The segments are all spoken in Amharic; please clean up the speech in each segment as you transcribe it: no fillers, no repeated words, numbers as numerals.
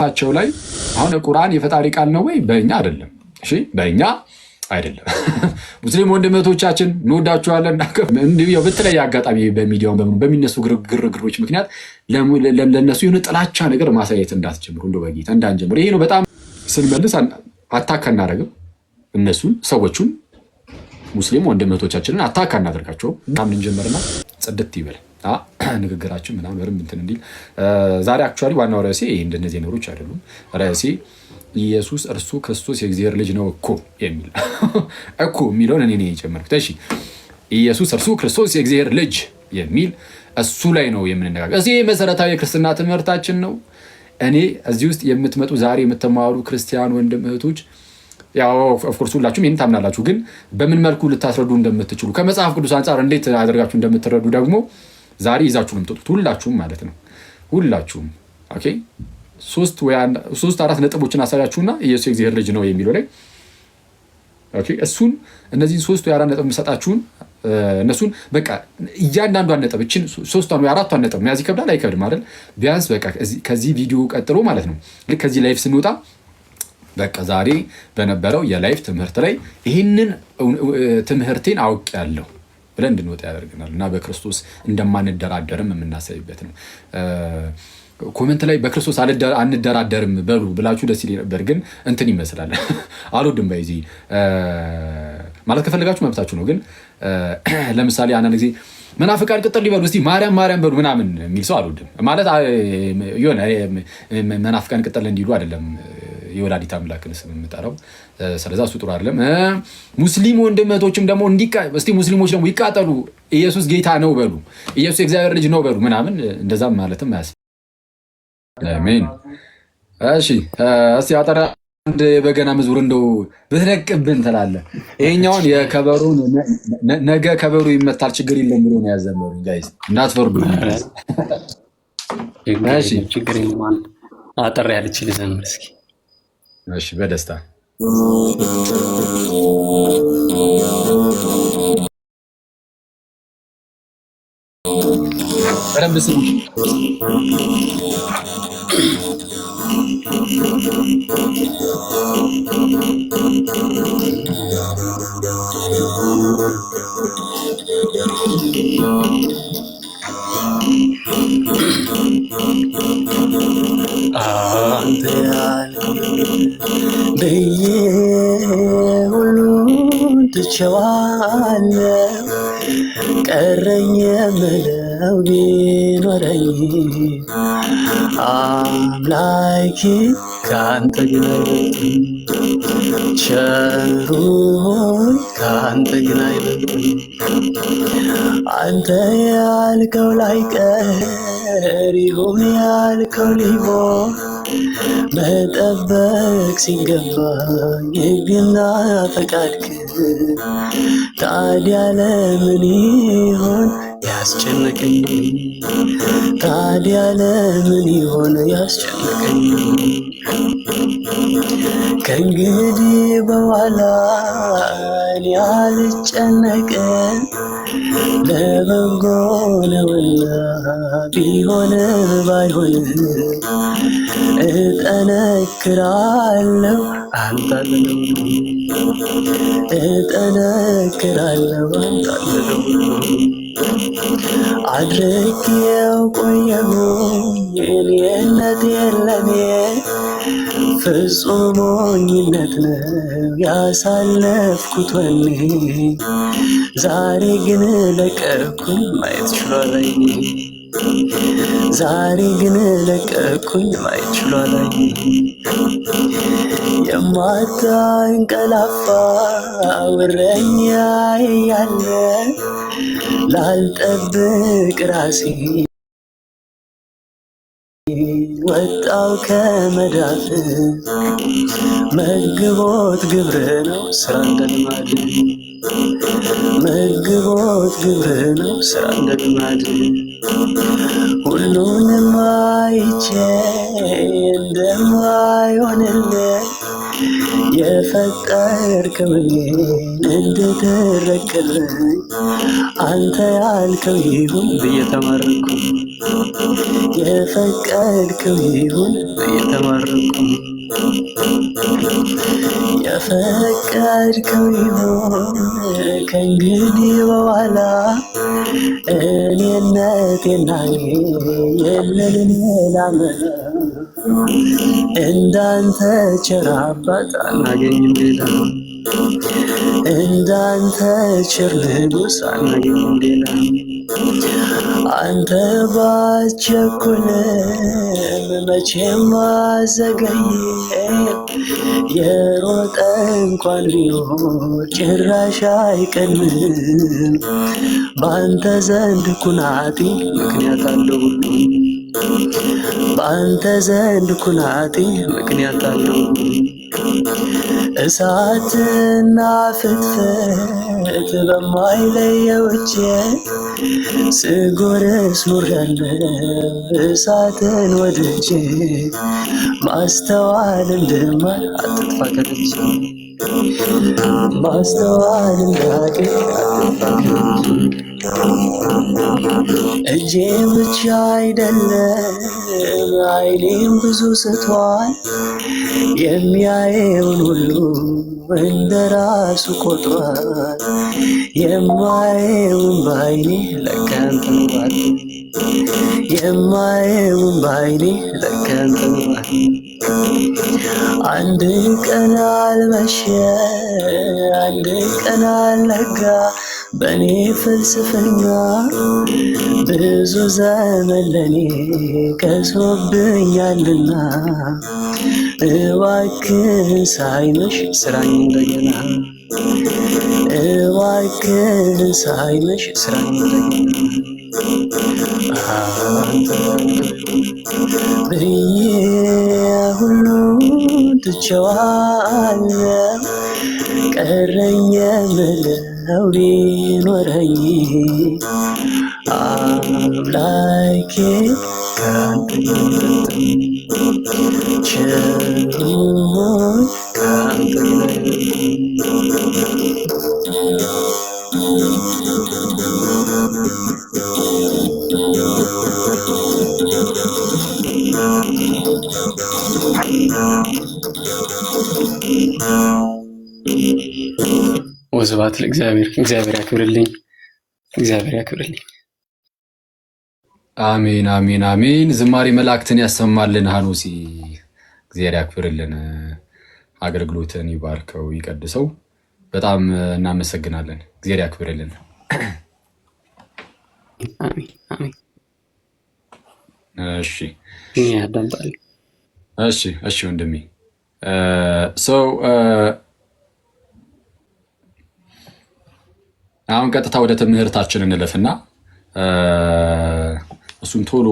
ታቸው ላይ አሁን ቁርአን የፈጣሪ ቃል ነው ወይ? በእኛ አይደለም። እሺ በእኛ አይደለም። ሙስሊም ወንድሞቻችን እንወዳችኋለን። እንዲሁ በተለያየ አጋጣሚ በሚዲያው በሚነሱ ግርግሮች ምክንያት ለነሱ የሆነ ጥላቻ ነገር ማሳየት እንዳትጀምሩ እንደው በጌታ እንዳንጀምር። ይሄ ነው በጣም ስንመልስ አታክ አናደርግም። እነሱን ሰዎቹን ሙስሊም ወንድሞቻችንን አታክ አናደርጋቸው። ምናምን እንጀምርና ጽድት ይበል ንግግራችን ምናምን ወርም እንትን እንዲል ዛሬ አክቹአሊ ዋናው ርዕሴ እንደነዚህ ነገሮች አይደሉም። ርዕሴ ኢየሱስ እርሱ ክርስቶስ የእግዚአብሔር ልጅ ነው እኮ የሚል እኮ የሚለውን እኔ ነኝ የጨመርኩት። እሺ ኢየሱስ እርሱ ክርስቶስ የእግዚአብሔር ልጅ የሚል እሱ ላይ ነው የምንነጋገር። እዚህ መሰረታዊ የክርስትና ትምህርታችን ነው። እኔ እዚህ ውስጥ የምትመጡ ዛሬ የምትማሩ ክርስቲያን ወንድም እህቶች ያው ኦፍ ኮርስ ሁላችሁም ይሄን ታምናላችሁ፣ ግን በምን መልኩ ልታስረዱ እንደምትችሉ ከመጽሐፍ ቅዱስ አንፃር እንዴት አድርጋችሁ እንደምትረዱ ደግሞ ዛሬ ይዛችሁ ነው የምትወጡት። ሁላችሁም ማለት ነው ሁላችሁም። ኦኬ ሶስት አራት ነጥቦችን አሳያችሁና ኢየሱስ የእግዚአብሔር ልጅ ነው የሚለው ላይ ኦኬ እሱን እነዚህ ሶስት ወይ አራት ነጥብ የምሰጣችሁን እነሱን በቃ እያንዳንዷን ነጥብ እቺን ሶስቷን ወይ አራቷን ነጥብ መያዝ ይከብዳል አይከብድም አይደል? ቢያንስ በቃ ከዚህ ቪዲዮ ቀጥሎ ማለት ነው ልክ ከዚህ ላይፍ ስንወጣ በቃ ዛሬ በነበረው የላይፍ ትምህርት ላይ ይህንን ትምህርቴን አውቄያለሁ ብለን እንድንወጣ ያደርገናል እና በክርስቶስ እንደማንደራደርም የምናሳይበት ነው። ኮሜንት ላይ በክርስቶስ አንደራደርም በሉ ብላችሁ ደስ ይለኝ ነበር፣ ግን እንትን ይመስላል አልወድም። በዚህ ማለት ከፈለጋችሁ መብታችሁ ነው፣ ግን ለምሳሌ አንዳንድ ጊዜ መናፍቃን ቅጥል ሊበሉ እስቲ ማርያም ማርያም በሉ ምናምን የሚል ሰው አልወድም። ማለት የሆነ መናፍቃን ቅጥል እንዲሉ አይደለም የወላዲት አምላክን ስም የምጠራው። ስለዛ እሱ ጥሩ አይደለም። ሙስሊም ወንድሞችም ደግሞ እስቲ ሙስሊሞች ደግሞ ይቃጠሉ ኢየሱስ ጌታ ነው በሉ፣ ኢየሱስ የእግዚአብሔር ልጅ ነው በሉ ምናምን እንደዛም ማለትም አያስፈልግም። አሜን። እሺ እስቲ አጠራ አንድ የበገና መዝሙር እንደው ብትለቅብን ትላለህ። ይሄኛውን የከበሩን ነገ ከበሩ ይመታል ችግር የለም ብሎ ነው ያዘመሩኝ። ጋይስ እንዳትፈርዱ። እሺ ችግር የለም አጠራ ያለች ልዘምር እስኪ። እሺ በደስታ በደንብ ስሙ። አንተ ብዬ ሁሉን ትቼዋለሁ፣ ቀረኝ የምለው ቢኖረኝ አምላኬ ከአንተ ግን አይበልጥም፣ ቸሩ ሆይ ከአንተ ግን አይበልጥም። አንተ ያልከው ላይቀር ይሁን ያልከው ሊሆን መጠበቅ ሲገባኝ ሕግና ፈቃድክ ታዲያ ለምን ይሆን ያስጨነቀኝ? ታዲያ ለምን ይሆን ያስጨነቀኝ? ከእንግዲህ በኋላ እኔ አልጨነቅም፣ ለበጎ ነውና ቢሆን ባይሆን እጠነክራለሁ አንታለሁ፣ እጠነክራለሁ አንታለሁ። አድርጌው ቆየሁኝ እኔነት የለኔ ፍጹም ሞኝነት ነው ያሳለፍኩት ወኔ። ዛሬ ግን ለቀኩኝ ማየት ችሏል ዓይኔ፣ ዛሬ ግን ለቀኩኝ ማየት ችሏል ዓይኔ። የማታንቀላፋ እረኛዬ ያለ ላልጠብቅ ራሴ ወጣው ከመዳፍ መግቦት ግብር ነው ስራ እንደ ልማድ፣ መግቦት ግብር ነው ስራ እንደ ልማድ። ሁሉንም አይቼ እንደማይሆንልኝ የፈጠርከውን እንድትረከበኝ አንተ ያልከው ይሁን ብዬ ተማረኩ። የፈቀድከው ይሁን ብዬ ተማረኩ። የፈቀድከው ይሁን ከእንግዲህ በኋላ እኔነቴና የለንን ላመና እንዳንተ ቸር አባት አናገኝም ሌላ እንዳንተ ቸር ንጉሥ አናገኝም ሌላ አንተ ባትቸኩልም መቼም አዘገይም የሮጠ እንኳን ቢሆን ጭራሽ አይቀድምም በአንተ ዘንድ ኩናቴ ምክንያት አለው ሁሉ በአንተ ዘንድ ኩናቴ ምክንያት አለው እሳትና ፍትፍት በማይለየው እጄ ስጎርስ ኖሬያለሁ እሳትን ወድጄ ማስተዋል እንድማር አትጥፋ ከልጄ ማስተዋል እንዳገኝ አትጥፋ ከልጄ እጄ ብቻ አይደለም አይኔም ብዙ ስቷል የሚያየውን ሁሉ እንደ ራሱ ቆጥሯል የማየውን በዓይኔ ለካ ያንተ ነው ባል የማየውን በዓይኔ ለካ ያንተ ነው ባል አንድ ቀን አልመሸ አንድ ቀን አልነጋ በኔ ፍልስፍና ብዙ ዘመን ለኔ ቀሶብኛልና እባክህ ሳይመሽ ስራኝ እንደገና እባክህ ሳይመሽ ስራኝ እንደገና ብዬ ሁሉ ትቼዋለሁ ቀረኝ የምለው ቢኖረኝ አምላኬ ከአንተ አይበልጥም ቸር ሆይ ከአንተ ወስብሐት ለእግዚአብሔር። እግዚአብሔር ያክብርልኝ። እግዚአብሔር ያክብርልኝ። አሜን አሜን አሜን። ዝማሬ መላእክትን ያሰማልን። ሀኑሲ እግዚአብሔር ያክብርልን። አገልግሎትን ይባርከው ይቀድሰው። በጣም እናመሰግናለን። እግዚአብሔር ያክብርልን። አሜን አሜን። እሺ ያዳምጣል። እሺ እሺ ወንድሜ ሰው አሁን ቀጥታ ወደ ትምህርታችን እንለፍና እሱን ቶሎ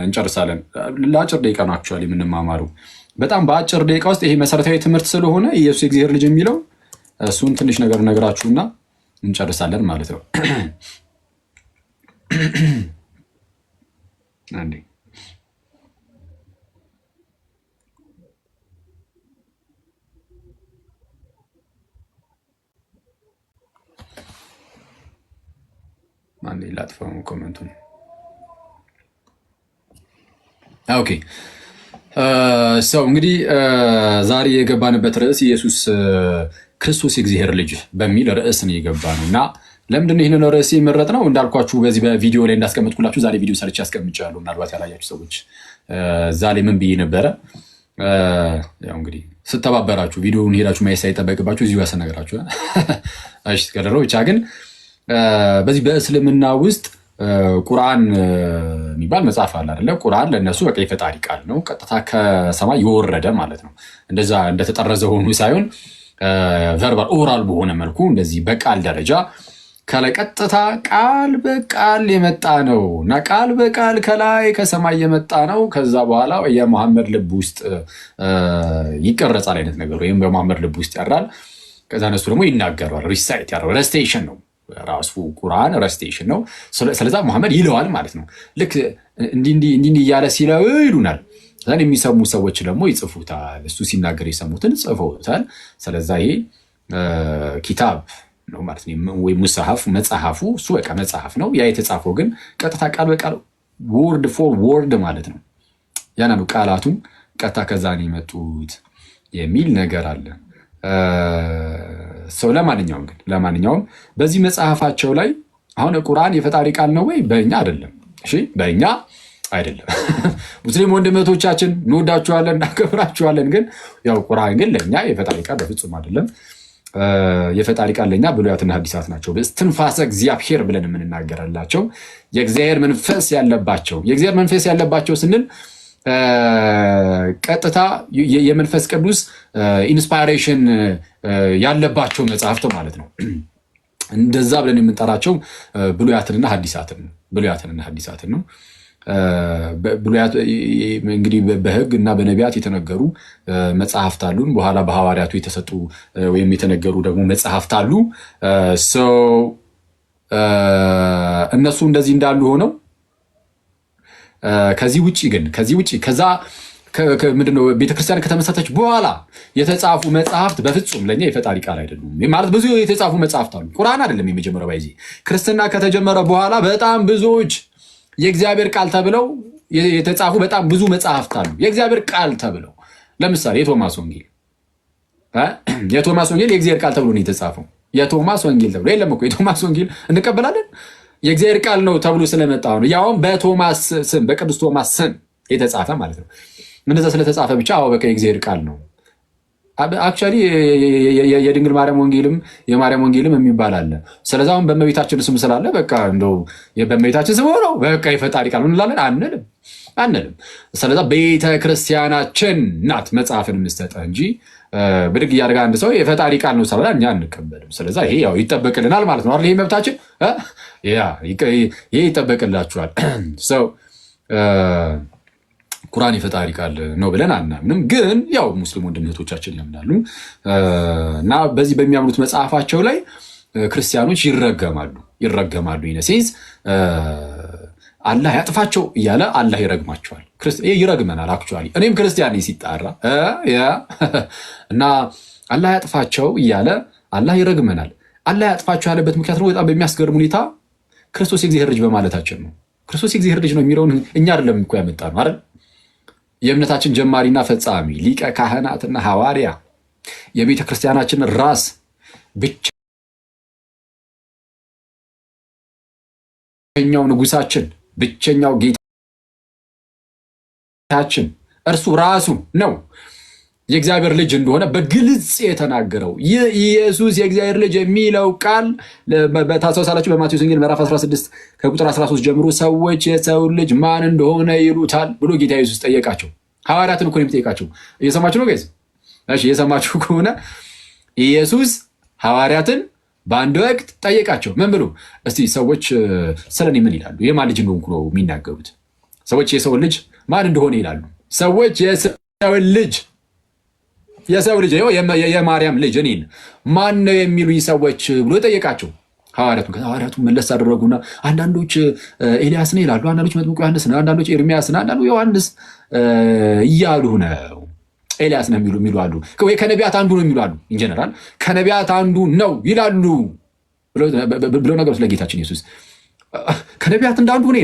እንጨርሳለን። ለአጭር ደቂቃ ነው አክቹዋሊ የምንማማሩ። በጣም በአጭር ደቂቃ ውስጥ ይሄ መሰረታዊ ትምህርት ስለሆነ ኢየሱስ የእግዚአብሔር ልጅ የሚለው እሱን ትንሽ ነገር ነገራችሁና እንጨርሳለን ማለት ነው። አንዴ ማን ላጥፋው ኮሜንቱን። ኦኬ ሰው እንግዲህ ዛሬ የገባንበት ርዕስ ኢየሱስ ክርስቶስ የእግዚአብሔር ልጅ በሚል ርዕስ ነው የገባ ነው እና ለምንድን ነው ይህንን ርዕስ የመረጥ ነው? እንዳልኳችሁ በዚህ በቪዲዮ ላይ እንዳስቀመጥኩላችሁ ዛሬ ቪዲዮ ሰርቼ አስቀምጫለሁ። ምናልባት ያላያችሁ ሰዎች ዛሬ ምን ብዬ ነበረ? ያው እንግዲህ ስተባበራችሁ ቪዲዮውን ሄዳችሁ ማየት ሳይጠበቅባችሁ እዚሁ ያሰነገራችሁ እሺ ከደረው ብቻ ግን በዚህ በእስልምና ውስጥ ቁርአን የሚባል መጽሐፍ አለ አይደለ? ቁርአን ለእነሱ በቃ የፈጣሪ ቃል ነው፣ ቀጥታ ከሰማይ የወረደ ማለት ነው። እንደዛ እንደተጠረዘ ሆኑ ሳይሆን ቨርባል ኦራል በሆነ መልኩ እንደዚህ በቃል ደረጃ ከላይ ቀጥታ ቃል በቃል የመጣ ነው እና ቃል በቃል ከላይ ከሰማይ የመጣ ነው። ከዛ በኋላ የመሐመድ ልብ ውስጥ ይቀረጻል አይነት ነገር ወይም በመሐመድ ልብ ውስጥ ያድራል። ከዛ እነሱ ደግሞ ይናገራል። ሪሳይት ያደርጋል። ረስቴሽን ነው ራሱ ቁርአን ረስቴሽን ነው። ስለዛ መሐመድ ይለዋል ማለት ነው። ልክ እንዲህ እያለ ሲለው ይሉናል። ዘን የሚሰሙ ሰዎች ደግሞ ይጽፉታል። እሱ ሲናገር የሰሙትን ጽፈውታል። ስለዛ ይሄ ኪታብ ነው ማለት ነው፣ ወይ ሙስሐፍ መጽሐፉ እሱ በቃ መጽሐፍ ነው። ያ የተጻፈው ግን ቀጥታ ቃል በቃል ወርድ ፎር ወርድ ማለት ነው። ያና ነው ቃላቱ ቀጥታ ከዛ ነው የመጡት የሚል ነገር አለ። ሰው ለማንኛውም በዚህ መጽሐፋቸው ላይ አሁን ቁርአን የፈጣሪ ቃል ነው ወይ? በእኛ አይደለም። እሺ በእኛ አይደለም። ሙስሊም ወንድሞቻችን እንወዳችኋለን፣ እናከብራችኋለን። ግን ያው ቁርአን ግን ለእኛ የፈጣሪ ቃል በፍጹም አይደለም። የፈጣሪ ቃል ለእኛ ብሉያትና ሐዲሳት ናቸው። በእስትንፋሰ እግዚአብሔር ብለን የምንናገራላቸው የእግዚአብሔር መንፈስ ያለባቸው። የእግዚአብሔር መንፈስ ያለባቸው ስንል ቀጥታ የመንፈስ ቅዱስ ኢንስፓይሬሽን ያለባቸው መጽሐፍት ማለት ነው። እንደዛ ብለን የምንጠራቸው ብሉያትንና ሐዲሳትን ነው። ብሉያት እንግዲህ በሕግ እና በነቢያት የተነገሩ መጽሐፍት አሉን። በኋላ በሐዋርያቱ የተሰጡ ወይም የተነገሩ ደግሞ መጽሐፍት አሉ። እነሱ እንደዚህ እንዳሉ ሆነው ከዚህ ውጭ ከዛ ምንድነው ቤተክርስቲያን ከተመሰረተች በኋላ የተጻፉ መጽሐፍት በፍጹም ለኛ የፈጣሪ ቃል አይደሉም። ማለት ብዙ የተጻፉ መጽሐፍት አሉ። ቁርአን አይደለም የመጀመሪያው። ባይዚ ክርስትና ከተጀመረ በኋላ በጣም ብዙዎች የእግዚአብሔር ቃል ተብለው የተጻፉ በጣም ብዙ መጽሐፍት አሉ። የእግዚአብሔር ቃል ተብለው ለምሳሌ የቶማስ ወንጌል የእግዚአብሔር ቃል ተብሎ ነው የተጻፈው። የቶማስ ወንጌል ተብሎ የለም እኮ። የቶማስ ወንጌል እንቀበላለን የእግዚአብሔር ቃል ነው ተብሎ ስለመጣ ነው። ያውም በቶማስ ስም በቅዱስ ቶማስ ስም የተጻፈ ማለት ነው። እንደዛ ስለተጻፈ ብቻ በቃ የእግዚአብሔር ቃል ነው። አክቹዋሊ የድንግል ማርያም ወንጌልም የማርያም ወንጌልም የሚባል አለ። ስለዚህ አሁን በእመቤታችን ስም ስላለ በቃ እንደው በእመቤታችን ስም ሆነው በቃ የፈጣሪ ቃል እንላለን አንልም። ስለዚህ ቤተ ክርስቲያናችን ናት መጽሐፍን የምትሰጠ እንጂ ብድግ እያደረገ አንድ ሰው የፈጣሪ ቃል ነው ስላለ እኛ አንቀበልም። ስለዚህ ይሄ ያው ይጠበቅልናል ማለት ነው አይደል? ይሄ መብታችን ይሄ ይጠበቅላችኋል። ሰው ቁርአን የፈጣሪ ቃል ነው ብለን አናምንም። ግን ያው ሙስሊም ወንድሞቻችን ያምናሉ እና በዚህ በሚያምኑት መጽሐፋቸው ላይ ክርስቲያኖች ይረገማሉ። ኢነሴንስ አላህ ያጥፋቸው እያለ አላህ ይረግማቸዋል። ይረግመናል። አክቹዋሊ እኔም ክርስቲያን ነኝ ሲጣራ እና አላህ ያጥፋቸው እያለ አላህ ይረግመናል። አላህ ያጥፋቸው ያለበት ምክንያት ነው በጣም በሚያስገርም ሁኔታ ክርስቶስ የእግዚአብሔር ልጅ በማለታችን ነው። ክርስቶስ የእግዚአብሔር ልጅ ነው የሚለውን እኛ አይደለም እኮ ያመጣ ነው አይደል? የእምነታችን ጀማሪና ፈጻሚ ሊቀ ካህናትና ሐዋርያ የቤተ ክርስቲያናችን ራስ ብቸኛው ንጉሳችን ብቸኛው ጌታችን እርሱ ራሱ ነው የእግዚአብሔር ልጅ እንደሆነ በግልጽ የተናገረው። ይህ ኢየሱስ የእግዚአብሔር ልጅ የሚለው ቃል ታስታውሳላችሁ። በማቴዎስ ወንጌል ምዕራፍ 16 ከቁጥር 13 ጀምሮ ሰዎች የሰው ልጅ ማን እንደሆነ ይሉታል ብሎ ጌታ ኢየሱስ ጠየቃቸው። ሐዋርያትን እኮ ነው የሚጠይቃቸው። እየሰማችሁ ነው ጋይስ? እሺ እየሰማችሁ ከሆነ ኢየሱስ ሐዋርያትን በአንድ ወቅት ጠየቃቸው። ምን ብሎ? እስቲ ሰዎች ስለኔ ምን ይላሉ? የማን ልጅ እንደሆንኩ ነው የሚናገሩት? ሰዎች የሰው ልጅ ማን እንደሆነ ይላሉ። ሰዎች የሰው ልጅ የማርያም ልጅ እኔን ማን ነው የሚሉኝ ሰዎች ብሎ ጠየቃቸው። ሐዋርያቱ መለስ አደረጉና አንዳንዶች ኤልያስ ነው ይላሉ፣ አንዳንዶች መጥምቁ ዮሐንስ ነው፣ አንዳንዶች ኤርሚያስ ነው፣ አንዳንዱ ዮሐንስ እያሉ ነው። ኤልያስ ነው የሚሉ አሉ፣ ወይ ከነቢያት አንዱ ነው የሚሉ አሉ። ኢንጀነራል ከነቢያት አንዱ ነው ይላሉ ብለው ነገሩ ስለ ጌታችን ኢየሱስ ከነቢያት እንዳንዱ ኔ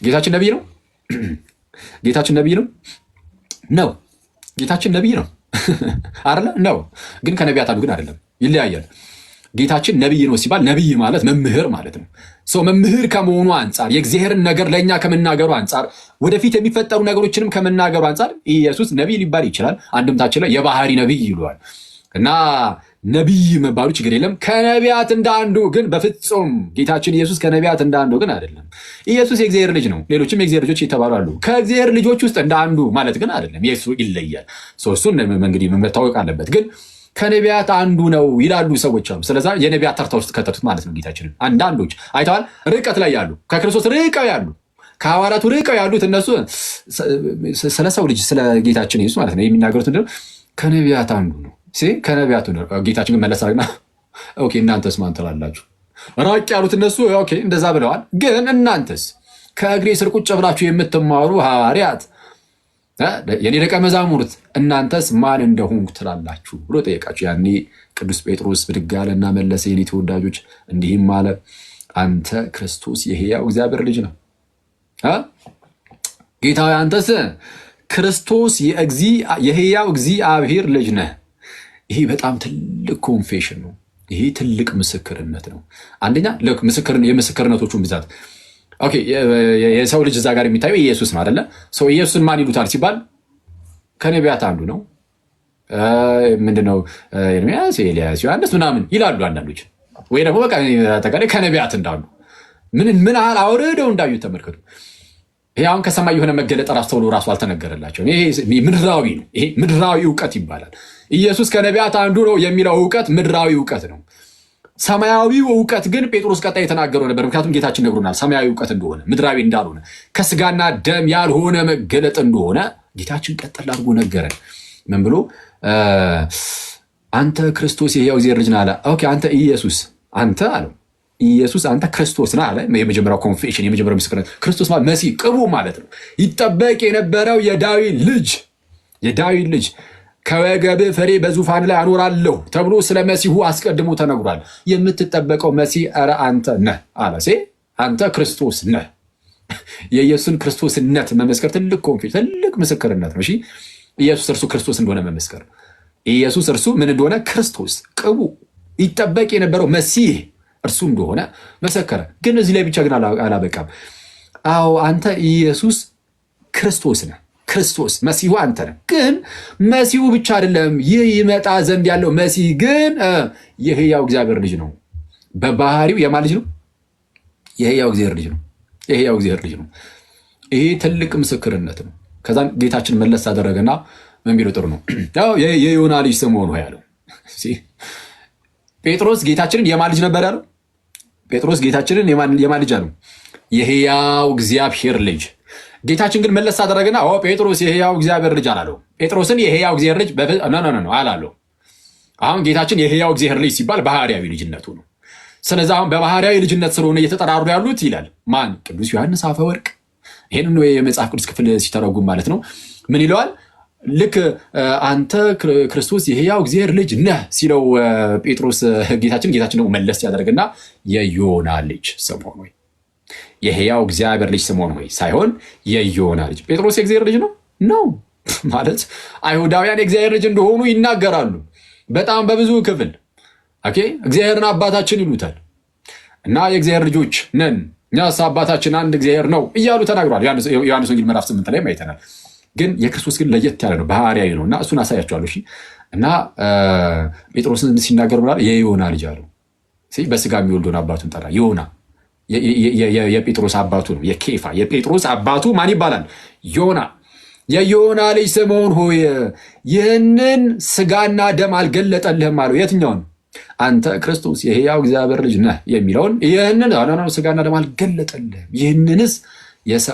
ጌታችን ነቢይ ነው። ጌታችን ነቢይ ነው። ጌታችን ነቢይ ነው አይደለ? ነው። ግን ከነቢያት አንዱ ግን አይደለም፣ ይለያያል። ጌታችን ነቢይ ነው ሲባል ነቢይ ማለት መምህር ማለት ነው። መምህር ከመሆኑ አንጻር የእግዚአብሔርን ነገር ለእኛ ከመናገሩ አንጻር ወደፊት የሚፈጠሩ ነገሮችንም ከመናገሩ አንጻር ኢየሱስ ነቢይ ሊባል ይችላል። አንድምታችን ላይ የባህሪ ነቢይ ይለዋል እና ነቢይ መባሉ ችግር የለም። ከነቢያት እንደ አንዱ ግን በፍጹም ጌታችን ኢየሱስ ከነቢያት እንደ አንዱ ግን አይደለም። ኢየሱስ የእግዚአብሔር ልጅ ነው። ሌሎችም የእግዚአብሔር ልጆች የተባሉ አሉ። ከእግዚአብሔር ልጆች ውስጥ እንደ አንዱ ማለት ግን አይደለም። ኢየሱስ ይለያል። እሱን እንግዲህ መታወቅ አለበት። ግን ከነቢያት አንዱ ነው ይላሉ ሰዎች አሉ። ስለዛ የነቢያት ተርታ ውስጥ ከተቱት ማለት ነው ጌታችንን። አንዳንዶች አይተዋል፣ ርቀት ላይ ያሉ ከክርስቶስ ርቀው ያሉ ከሐዋርያቱ ርቀው ያሉት እነሱ ስለ ሰው ልጅ ስለ ጌታችን ኢየሱስ ማለት ነው የሚናገሩት ከነቢያት አንዱ ነው። ከነቢያቱ ጌታችን ግን መለስ አድርግና ኦኬ እናንተስ ማን ትላላችሁ? ራቅ ያሉት እነሱ ኦኬ እንደዛ ብለዋል። ግን እናንተስ ከእግሬ ስር ቁጭ ብላችሁ የምትማሩ ሐዋርያት የኔ ደቀ መዛሙርት እናንተስ ማን እንደሆንኩ ትላላችሁ ብሎ ጠየቃቸው። ያኔ ቅዱስ ጴጥሮስ ብድግ አለና መለሰ፣ የኔ ተወዳጆች እንዲህም አለ፣ አንተ ክርስቶስ የሕያው እግዚአብሔር ልጅ ነው። ጌታ ሆይ አንተስ ክርስቶስ የሕያው እግዚአብሔር ልጅ ነህ። ይሄ በጣም ትልቅ ኮንፌሽን ነው። ይሄ ትልቅ ምስክርነት ነው። አንደኛ የምስክርነቶቹን ብዛት ኦኬ። የሰው ልጅ እዛ ጋር የሚታየው ኢየሱስ ነው አይደለ? ሰው ኢየሱስን ማን ይሉታል ሲባል ከነቢያት አንዱ ነው። ምንድነው? ኤርምያስ፣ ኤልያስ፣ ዮሐንስ ምናምን ይላሉ አንዳንዶች። ወይ ደግሞ በቃ አጠቃላይ ከነቢያት እንዳሉ ምን ያህል አውርደው እንዳዩት ተመልከቱ። ይሄ አሁን ከሰማይ የሆነ መገለጥ ራሱ ተብሎ ራሱ አልተነገረላቸውም። ይሄ ምድራዊ ነው። ይሄ ምድራዊ እውቀት ይባላል። ኢየሱስ ከነቢያት አንዱ ነው የሚለው እውቀት ምድራዊ እውቀት ነው። ሰማያዊው እውቀት ግን ጴጥሮስ ቀጣይ የተናገረው ነበር። ምክንያቱም ጌታችን ነግሮናል ሰማያዊ እውቀት እንደሆነ፣ ምድራዊ እንዳልሆነ፣ ከስጋና ደም ያልሆነ መገለጥ እንደሆነ ጌታችን ቀጠል አድርጎ ነገረን። ምን ብሎ? አንተ ክርስቶስ የሕያው እግዚአብሔር ልጅ ነህ አለ። ኦኬ አንተ ኢየሱስ አንተ አለው ኢየሱስ አንተ ክርስቶስ ነህ አለ። የመጀመሪያው ኮንፌሽን፣ የመጀመሪያው ምስክርነት ክርስቶስ ማለት መሲህ ቅቡ ማለት ነው። ይጠበቅ የነበረው የዳዊት ልጅ ከወገብህ ፍሬ በዙፋን ላይ አኖራለሁ ተብሎ ስለ መሲሁ አስቀድሞ ተነግሯል። የምትጠበቀው መሲህ ኧረ አንተ ነህ አለ። አንተ ክርስቶስ ነህ። የኢየሱስን ክርስቶስነት መመስከር ትልቅ ኮንፌሽን፣ ትልቅ ምስክርነት ነው። እሺ ኢየሱስ እርሱ ክርስቶስ እንደሆነ መመስከር፣ ኢየሱስ እርሱ ምን እንደሆነ ክርስቶስ ቅቡ ይጠበቅ የነበረው መሲህ እርሱ እንደሆነ መሰከረ። ግን እዚህ ላይ ብቻ ግን አላበቃም። አዎ አንተ ኢየሱስ ክርስቶስ ነህ። ክርስቶስ መሲሁ አንተ ነህ። ግን መሲሁ ብቻ አይደለም፣ ይህ ይመጣ ዘንድ ያለው መሲህ ግን የሕያው እግዚአብሔር ልጅ ነው። በባህሪው የማን ልጅ ነው? የሕያው እግዚአብሔር ልጅ ነው። የሕያው እግዚአብሔር ልጅ ነው። ይሄ ትልቅ ምስክርነት ነው። ከዛም ጌታችን መለስ አደረገና ምን ቢለው ጥሩ ነው? የዮና ልጅ ስምዖን ሆይ ያለው። ጴጥሮስ ጌታችንን የማን ልጅ ነበር ያለው? ጴጥሮስ ጌታችንን የማን ልጅ አለው? የሕያው እግዚአብሔር ልጅ። ጌታችን ግን መለስ አደረገና ጴጥሮስ የሕያው እግዚአብሔር ልጅ አላለው። ጴጥሮስን የሕያው እግዚአብሔር ልጅ አላለው። አሁን ጌታችን የሕያው እግዚአብሔር ልጅ ሲባል ባህርያዊ ልጅነቱ ነው። ስለዚህ አሁን በባህርያዊ ልጅነት ስለሆነ እየተጠራሩ ያሉት ይላል ማን? ቅዱስ ዮሐንስ አፈወርቅ። ይህንን የመጽሐፍ ቅዱስ ክፍል ሲተረጉም ማለት ነው ምን ይለዋል? ልክ አንተ ክርስቶስ የሕያው እግዚአብሔር ልጅ ነህ ሲለው ጴጥሮስ ጌታችን ደግሞ መለስ ያደርግና የዮና ልጅ ስምዖን ሆይ፣ የሕያው እግዚአብሔር ልጅ ስምዖን ሆይ ሳይሆን የዮና ልጅ። ጴጥሮስ የእግዚአብሔር ልጅ ነው ማለት አይሁዳውያን የእግዚአብሔር ልጅ እንደሆኑ ይናገራሉ በጣም በብዙ ክፍል። ኦኬ እግዚአብሔርን አባታችን ይሉታል እና የእግዚአብሔር ልጆች ነን እኛስ አባታችን አንድ እግዚአብሔር ነው እያሉ ተናግሯል። ዮሐንስ ወንጌል ምዕራፍ 8 ላይ አይተናል። ግን የክርስቶስ ግን ለየት ያለ ነው፣ ባህርያዊ ነው እና እሱን አሳያቸዋለሁ። እሺ እና ጴጥሮስን ሲናገር ብሏል የዮና ልጅ አለው። በስጋ የሚወልደውን አባቱን ጠራ። ዮና የጴጥሮስ አባቱ ነው። የኬፋ የጴጥሮስ አባቱ ማን ይባላል? ዮና። የዮና ልጅ ስምዖን ሆይ ይህንን ስጋና ደም አልገለጠልህም አለው። የትኛውን? አንተ ክርስቶስ የሕያው እግዚአብሔር ልጅ ነህ የሚለውን ይህንን ስጋና ደም አልገለጠልህም፣ ይህንንስ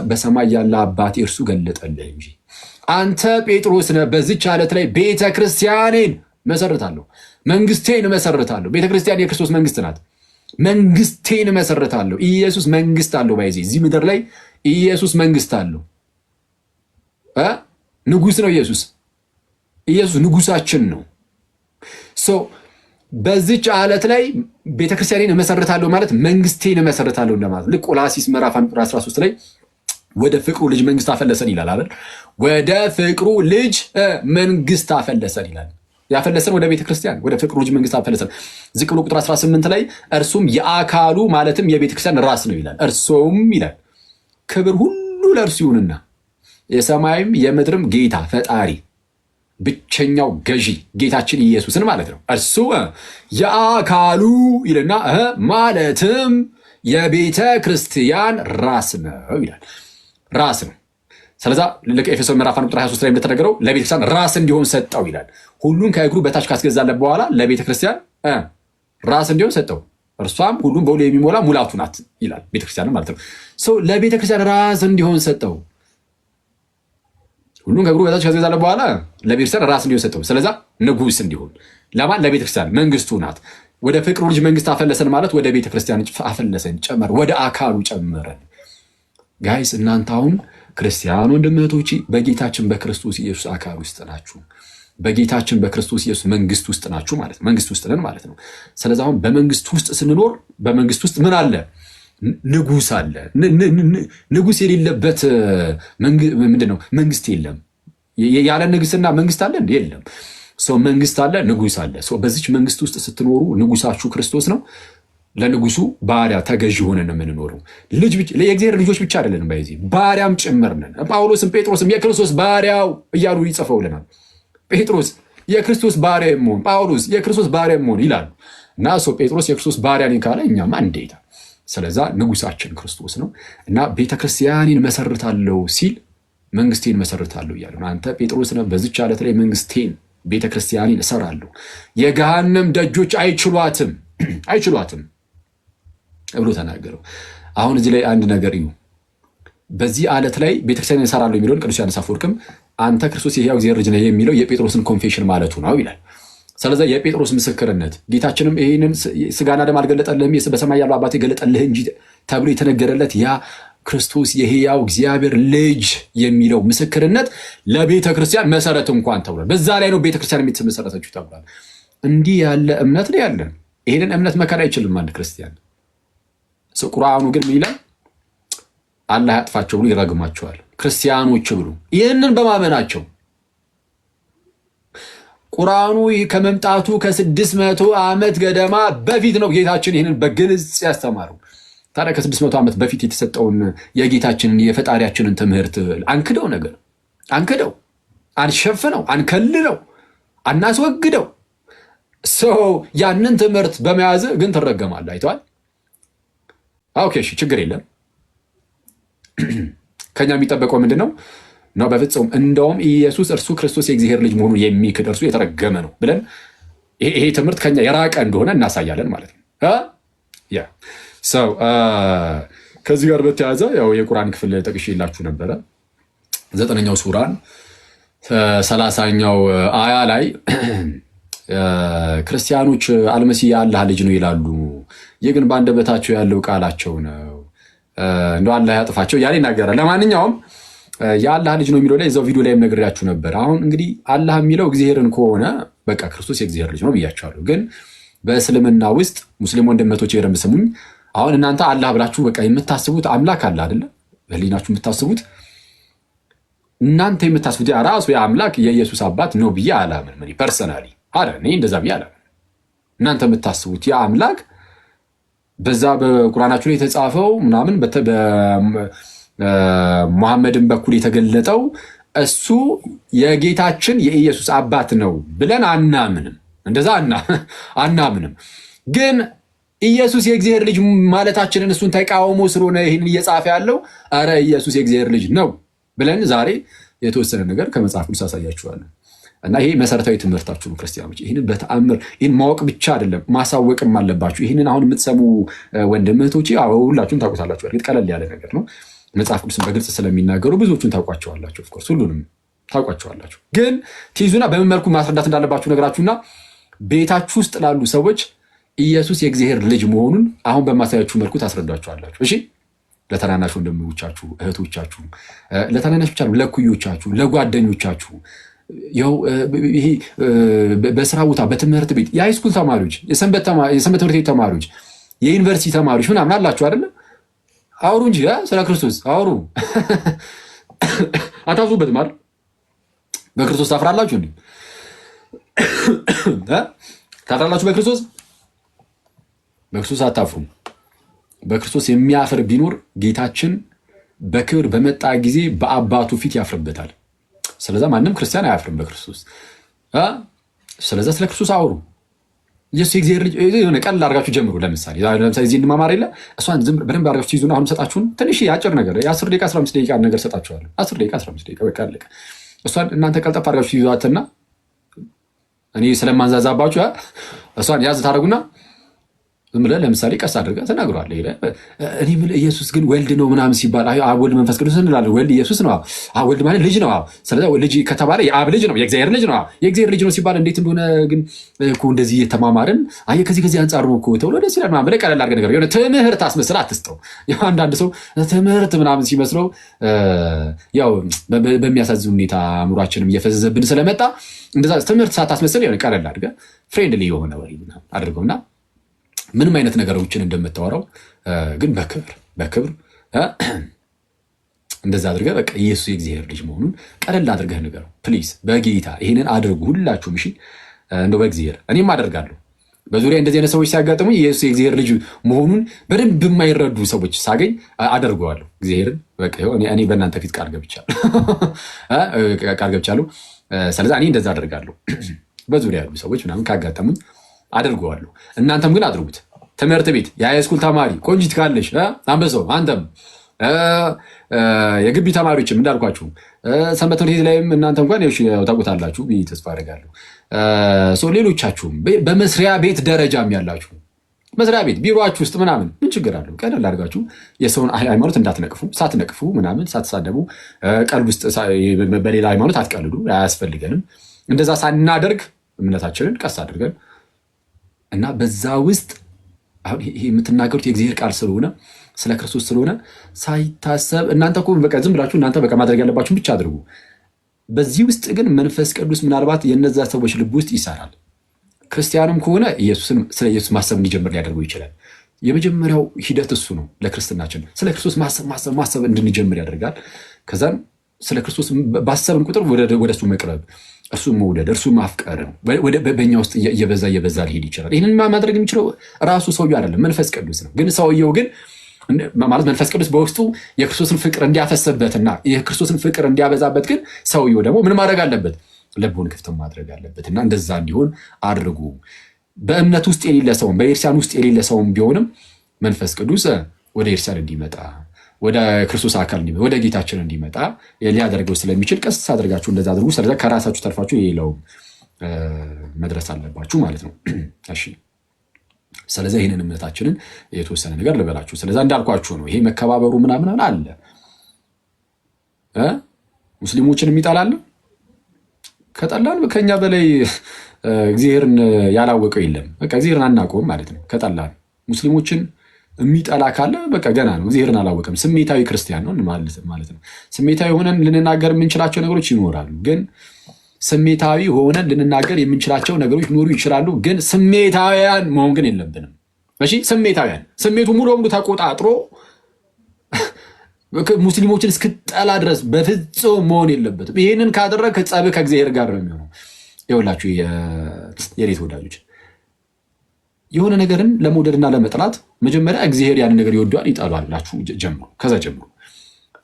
በሰማይ ያለ አባቴ እርሱ ገለጠልህ እንጂ። አንተ ጴጥሮስ ነህ፣ በዚች ዓለት ላይ ቤተ ክርስቲያኔን መሰርታለሁ፣ መንግስቴን መሰርታለሁ። ቤተ ክርስቲያን የክርስቶስ መንግስት ናት። መንግስቴን መሰርታለሁ። ኢየሱስ መንግስት አለው። ባይዜ እዚህ ምድር ላይ ኢየሱስ መንግስት አለው። ንጉስ ነው ኢየሱስ ንጉሳችን ነው። በዚች ዓለት ላይ ቤተክርስቲያኔን እመሰርታለሁ ማለት መንግስቴን እመሰርታለሁ እንደማለት። ልክ ቆላሲስ ምዕራፍ 13 ላይ ወደ ፍቅሩ ልጅ መንግስት አፈለሰን ይላል አይደል? ወደ ፍቅሩ ልጅ መንግስት አፈለሰን ይላል። ያፈለሰን ወደ ቤተክርስቲያን ወደ ፍቅሩ ልጅ መንግስት አፈለሰን። ዝቅ ብሎ ቁጥር 18 ላይ እርሱም የአካሉ ማለትም የቤተክርስቲያን ራስ ነው ይላል። እርሱም ይላል ክብር ሁሉ ለእርሱ ይሁንና የሰማይም የምድርም ጌታ ፈጣሪ ብቸኛው ገዢ ጌታችን ኢየሱስን ማለት ነው። እርሱ የአካሉ ይልና ማለትም የቤተ ክርስቲያን ራስ ነው ይላል። ራስ ነው። ስለዛ ልክ ኤፌሶን ምዕራፍ 1 ቁጥር 23 ላይ እንደተነገረው ለቤተ ክርስቲያን ራስ እንዲሆን ሰጠው ይላል። ሁሉን ከእግሩ በታች ካስገዛለት በኋላ ለቤተ ክርስቲያን ራስ እንዲሆን ሰጠው። እርሷም ሁሉም በሁሉ የሚሞላ ሙላቱ ናት ይላል። ቤተ ክርስቲያን ማለት ነው። ለቤተ ክርስቲያን ራስ እንዲሆን ሰጠው። ሁሉን ከእግሩ በታች ካስገዛለት በኋላ ለቤተክርስቲያን ራስ እንዲሆን ሰጠው። ስለዛ ንጉስ እንዲሆን ለማን? ለቤተክርስቲያን መንግስቱ ናት። ወደ ፍቅሩ ልጅ መንግስት አፈለሰን ማለት ወደ ቤተክርስቲያን አፈለሰን፣ ጨመረ፣ ወደ አካሉ ጨመረን። ጋይስ እናንተ አሁን ክርስቲያን ወንድም እህቶቼ በጌታችን በክርስቶስ ኢየሱስ አካል ውስጥ ናችሁ። በጌታችን በክርስቶስ ኢየሱስ መንግስት ውስጥ ናችሁ ማለት ነው። መንግስት ውስጥ ነን ማለት ነው። ስለዚህ አሁን በመንግስት ውስጥ ስንኖር በመንግስት ውስጥ ምን አለ? ንጉስ አለ። ንጉስ የሌለበት ምንድን ነው? መንግስት የለም። ያለ ንግስና መንግስት አለ? የለም። መንግስት አለ፣ ንጉስ አለ። በዚች መንግስት ውስጥ ስትኖሩ ንጉሳችሁ ክርስቶስ ነው። ለንጉሱ ባሪያ ተገዥ ሆነን የምንኖረው የእግዚአብሔር ልጆች ብቻ አይደለንም፣ በዚህ ባሪያም ጭምር ነን። ጳውሎስም ጴጥሮስም የክርስቶስ ባሪያው እያሉ ይጽፈውልናል። ጴጥሮስ የክርስቶስ ባሪያ መሆን፣ ጳውሎስ የክርስቶስ ባሪያ መሆን ይላሉ። እና ጴጥሮስ የክርስቶስ ባሪያ ነኝ ካለ እኛማ እንዴታ። ስለዛ ንጉሳችን ክርስቶስ ነው እና ቤተክርስቲያንን መሰርታለሁ ሲል መንግስቴን መሰርታለሁ እያለ አንተ ጴጥሮስ ነህ። በዚች ዓለት ላይ መንግስቴን ቤተክርስቲያንን እሰራለሁ፣ የገሃነም ደጆች አይችሏትም ብሎ ተናገረው። አሁን እዚህ ላይ አንድ ነገር እዩ። በዚህ ዓለት ላይ ቤተክርስቲያን እሰራለሁ የሚለውን ቅዱስ ዮሐንስ አፈወርቅም አንተ ክርስቶስ የሕያው እግዚአብሔር ልጅ ነህ የሚለው የጴጥሮስን ኮንፌሽን ማለቱ ነው ይላል። ስለዚህ የጴጥሮስ ምስክርነት ጌታችንም ይህንን ስጋና ደም አልገለጠልህም በሰማይ ያለው አባቴ ገለጠልህ እንጂ ተብሎ የተነገረለት ያ ክርስቶስ የሕያው እግዚአብሔር ልጅ የሚለው ምስክርነት ለቤተ ክርስቲያን መሰረት እንኳን ተብሏል። በዛ ላይ ነው ቤተክርስቲያን የምትመሰረተችው ተብሏል። እንዲህ ያለ እምነት ነው ያለን። ይህንን እምነት መካድ አይችልም አንድ ክርስቲያን። ቁርአኑ ግን ምን ይላል? አላህ ያጥፋቸው ብሎ ይረግማቸዋል ክርስቲያኖች ብሎ ይህንን በማመናቸው ቁርአኑ ከመምጣቱ ከ600 ዓመት ገደማ በፊት ነው ጌታችን ይህንን በግልጽ ያስተማረው። ታዲያ ከ600 ዓመት በፊት የተሰጠውን የጌታችንን የፈጣሪያችንን ትምህርት አንክደው አንሸፍነው አንከልለው አናስወግደው ያንን ትምህርት በመያዝ ግን ትረገማለህ። አይተዋል። ኦኬ እሺ፣ ችግር የለም። ከኛ የሚጠበቀው ምንድን ነው? በፍጹም እንደውም ኢየሱስ እርሱ ክርስቶስ የእግዚአብሔር ልጅ መሆኑን የሚክድ እርሱ የተረገመ ነው ብለን ይሄ ትምህርት ከኛ የራቀ እንደሆነ እናሳያለን ማለት ነው። ከዚህ ጋር በተያያዘ ያው የቁርአን ክፍል ጠቅሼላችሁ ነበረ። 9ኛው ሱራን 30ኛው አያ ላይ ክርስቲያኖች አልመሲህ የአላህ ልጅ ነው ይላሉ፣ ይህ ግን በአንደበታቸው ያለው ቃላቸው ነው፣ እንደው አላህ ያጥፋቸው እያለ ይናገራል። ለማንኛውም የአላህ ልጅ ነው የሚለው ላይ እዛው ቪዲዮ ላይ ነግሬያችሁ ነበር። አሁን እንግዲህ አላህ የሚለው እግዚአብሔርን ከሆነ በቃ ክርስቶስ የእግዚአብሔር ልጅ ነው ብያችኋለሁ። ግን በእስልምና ውስጥ ሙስሊም ወንድመቶች በደንብ ስሙኝ። አሁን እናንተ አላህ ብላችሁ በቃ የምታስቡት አምላክ አለ አይደለ? በህሊናችሁ የምታስቡት እናንተ የምታስቡት ራሱ የአምላክ የኢየሱስ አባት ነው ብዬ አላምንም። ፐርሰናሊ እኔ እንደዛ ብዬ አላምንም። እናንተ የምታስቡት የአምላክ በዛ በቁርአናችሁ ላይ የተጻፈው ምናምን በሙሐመድን በኩል የተገለጠው እሱ የጌታችን የኢየሱስ አባት ነው ብለን አናምንም። እንደዛ አናምንም። ግን ኢየሱስ የእግዚአብሔር ልጅ ማለታችንን እሱን ተቃውሞ ስለሆነ ይህንን እየጻፈ ያለው አረ ኢየሱስ የእግዚአብሔር ልጅ ነው ብለን ዛሬ የተወሰነ ነገር ከመጽሐፍ ቅዱስ አሳያችኋለሁ። እና ይሄ መሰረታዊ ትምህርታችሁ ነው ክርስቲያኖች። ይህንን በተአምር ይህን ማወቅ ብቻ አይደለም ማሳወቅም አለባችሁ። ይህንን አሁን የምትሰሙ ወንድም እህቶቼ ሁላችሁም ታውቁታላችሁ። እርግጥ ቀለል ያለ ነገር ነው። መጽሐፍ ቅዱስን በግልጽ ስለሚናገሩ ብዙዎቹን ታውቋቸዋላችሁ። ኦፍኮርስ ሁሉንም ታውቋቸዋላችሁ። ግን ትይዙና በምን መልኩ ማስረዳት እንዳለባችሁ ነገራችሁና ቤታችሁ ውስጥ ላሉ ሰዎች ኢየሱስ የእግዚአብሔር ልጅ መሆኑን አሁን በማሳያችሁ መልኩ ታስረዷቸዋላችሁ። እሺ፣ ለተናናሽ ወንድሞቻችሁ እህቶቻችሁ፣ ለተናናሽ ብቻ ለኩዮቻችሁ፣ ለጓደኞቻችሁ፣ ይሄ በስራ ቦታ በትምህርት ቤት የሃይስኩል ተማሪዎች፣ የሰንበት ትምህርት ቤት ተማሪዎች፣ የዩኒቨርሲቲ ተማሪዎች ምናምን አላችሁ አይደለ? አውሩ እንጂ ስለ ክርስቶስ አውሩ። አታፍሩበትም አይደል? በክርስቶስ ታፍራላችሁ እንዴ? ታፍራላችሁ በክርስቶስ? በክርስቶስ አታፍሩም። በክርስቶስ የሚያፍር ቢኖር ጌታችን በክብር በመጣ ጊዜ በአባቱ ፊት ያፍርበታል። ስለዛ ማንም ክርስቲያን አያፍርም በክርስቶስ። ስለዛ ስለ ክርስቶስ አውሩ። ኢየሱስ የእግዚአብሔር ልጅ የሆነ ቀላል አድርጋችሁ ጀምሩ። ለምሳሌ እዚህ እንማማር የለ እሷን በደንብ አድርጋችሁ ትይዙና አሁን ሰጣችሁን ትንሽ አጭር ነገር የ10 ደቂቃ 15 ደቂቃ ነገር ሰጣችኋለሁ። 10 ደቂቃ 15 ደቂቃ በቃ አለቀ። እሷን እናንተ ቀልጠፍ አድርጋችሁ ትይዟትና እኔ ስለማንዛዛባችሁ እሷን ያዝ ታደርጉና ዝም ብለህ ለምሳሌ ቀስ አድርገህ ተናግሯለህ። እኔ የምልህ ኢየሱስ ግን ወልድ ነው ምናምን ሲባል አብ ወልድ መንፈስ ቅዱስ እንላለን። ወልድ ኢየሱስ ነው። ወልድ ማለት ልጅ ነው። ስለዚህ ልጅ ከተባለ የአብ ልጅ ነው፣ የእግዚአብሔር ልጅ ነው። የእግዚአብሔር ልጅ ነው ሲባል እንዴት እንደሆነ ግን እኮ እንደዚህ እየተማማርን ከዚህ አንጻር ነው እኮ ተብሎ ደስ ይላል ምናምን ብለህ ቀለል አድርገህ ነገር የሆነ ትምህርት አስመስለህ አትስጠው። አንዳንድ ሰው ትምህርት ምናምን ሲመስለው ያው በሚያሳዝን ሁኔታ አእምሯችንም እየፈዘዘብን ስለመጣ እንደዛ ትምህርት ሳታስመስል የሆነ ቀለል አድርገህ ፍሬንድሊ የሆነ ወሬ አድርገውና ምንም አይነት ነገሮችን እንደምታወራው ግን በክብር እንደዛ አድርገህ በቃ ኢየሱስ የእግዚአብሔር ልጅ መሆኑን ቀለል አድርገህ ንገረው ፕሊዝ። በጌታ ይህንን አድርጉ ሁላችሁም። እሺ እንደው በእግዚአብሔር እኔም አደርጋለሁ። በዙሪያ እንደዚህ አይነት ሰዎች ሲያጋጥሙኝ ኢየሱስ የእግዚአብሔር ልጅ መሆኑን በደንብ የማይረዱ ሰዎች ሳገኝ አደርገዋለሁ። እግዚአብሔርን በቃ እኔ በእናንተ ፊት ቃል ገብቻለሁ። ስለዚህ እኔ እንደዛ አደርጋለሁ። በዙሪያ ያሉ ሰዎች ምናምን ካጋጠሙኝ አድርገዋለሁ። እናንተም ግን አድርጉት። ትምህርት ቤት የሃይስኩል ተማሪ ቆንጂት ካለሽ አንበሳው፣ አንተም የግቢ ተማሪዎችም እንዳልኳችሁ ሰንበት ትምህርት ቤት ላይም እናንተ እንኳን ታውቁታላችሁ ብዬ ተስፋ አደርጋለሁ። ሌሎቻችሁም በመስሪያ ቤት ደረጃም ያላችሁ መስሪያ ቤት ቢሮአችሁ ውስጥ ምናምን ምን ችግር አለው? ቀለል አድርጋችሁ የሰውን ሃይማኖት እንዳትነቅፉ፣ ሳትነቅፉ ምናምን ሳትሳደቡ፣ ቀልብ ውስጥ በሌላ ሃይማኖት አትቀልዱ። አያስፈልገንም። እንደዛ ሳናደርግ እምነታችንን ቀስ አድርገን እና በዛ ውስጥ አሁን ይሄ የምትናገሩት የእግዚአብሔር ቃል ስለሆነ ስለ ክርስቶስ ስለሆነ ሳይታሰብ እናንተ እኮ በቃ ዝም ብላችሁ እናንተ በቃ ማድረግ ያለባችሁን ብቻ አድርጉ። በዚህ ውስጥ ግን መንፈስ ቅዱስ ምናልባት የነዛ ሰዎች ልብ ውስጥ ይሰራል። ክርስቲያንም ከሆነ ስለ ኢየሱስ ማሰብ እንዲጀምር ሊያደርገው ይችላል። የመጀመሪያው ሂደት እሱ ነው። ለክርስትናችን ስለ ክርስቶስ ማሰብ እንድንጀምር ያደርጋል። ከዛም ስለ ክርስቶስ ባሰብን ቁጥር ወደ እሱ መቅረብ፣ እሱ መውደድ፣ እርሱ ማፍቀር በእኛ ውስጥ እየበዛ ሊሄድ ይችላል። ይህንን ማድረግ የሚችለው ራሱ ሰውየው አይደለም፣ መንፈስ ቅዱስ ነው። ግን ሰውየው ግን ማለት መንፈስ ቅዱስ በውስጡ የክርስቶስን ፍቅር እንዲያፈስበትና የክርስቶስን ፍቅር እንዲያበዛበት ግን ሰውየው ደግሞ ምን ማድረግ አለበት? ልቡን ክፍት ማድረግ አለበት። እና እንደዛ እንዲሆን አድርጉ። በእምነት ውስጥ የሌለ ሰውም በኤርሲያን ውስጥ የሌለ ሰውም ቢሆንም መንፈስ ቅዱስ ወደ ኤርሲያን እንዲመጣ ወደ ክርስቶስ አካል እንዲመጣ ወደ ጌታችን እንዲመጣ ሊያደርገው ስለሚችል ቀስ አድርጋችሁ እንደዛ አድርጉ። ስለዚህ ከራሳችሁ ተርፋችሁ የሌላው መድረስ አለባችሁ ማለት ነው። እሺ ስለዚህ ይህንን እምነታችንን የተወሰነ ነገር ልበላችሁ። ስለዚህ እንዳልኳችሁ ነው። ይሄ መከባበሩ ምናምን አለ። ሙስሊሞችን የሚጠላል ከጠላን ከኛ በላይ እግዚአብሔርን ያላወቀው የለም። በቃ እግዚአብሔርን አናውቀውም ማለት ነው። ከጠላን ሙስሊሞችን የሚጠላ ካለ በቃ ገና ነው፣ እግዚአብሔርን አላወቀም። ስሜታዊ ክርስቲያን ነው ማለት ነው። ስሜታዊ ሆነን ልንናገር የምንችላቸው ነገሮች ይኖራሉ። ግን ስሜታዊ ሆነን ልንናገር የምንችላቸው ነገሮች ሊኖሩ ይችላሉ። ግን ስሜታውያን መሆን ግን የለብንም። እሺ ስሜታውያን ስሜቱ ሙሉ በሙሉ ተቆጣጥሮ ሙስሊሞችን እስክጠላ ድረስ በፍጹም መሆን የለበትም። ይህንን ካደረግ ጸብህ ከእግዚአብሔር ጋር ነው የሚሆነው። ይኸውላችሁ የሬት ወዳጆች የሆነ ነገርን ለመውደድና ለመጥላት መጀመሪያ እግዚአብሔር ያንን ነገር ይወደዋል ይጠላል ብላችሁ ጀምሩ። ከዛ ጀምሩ።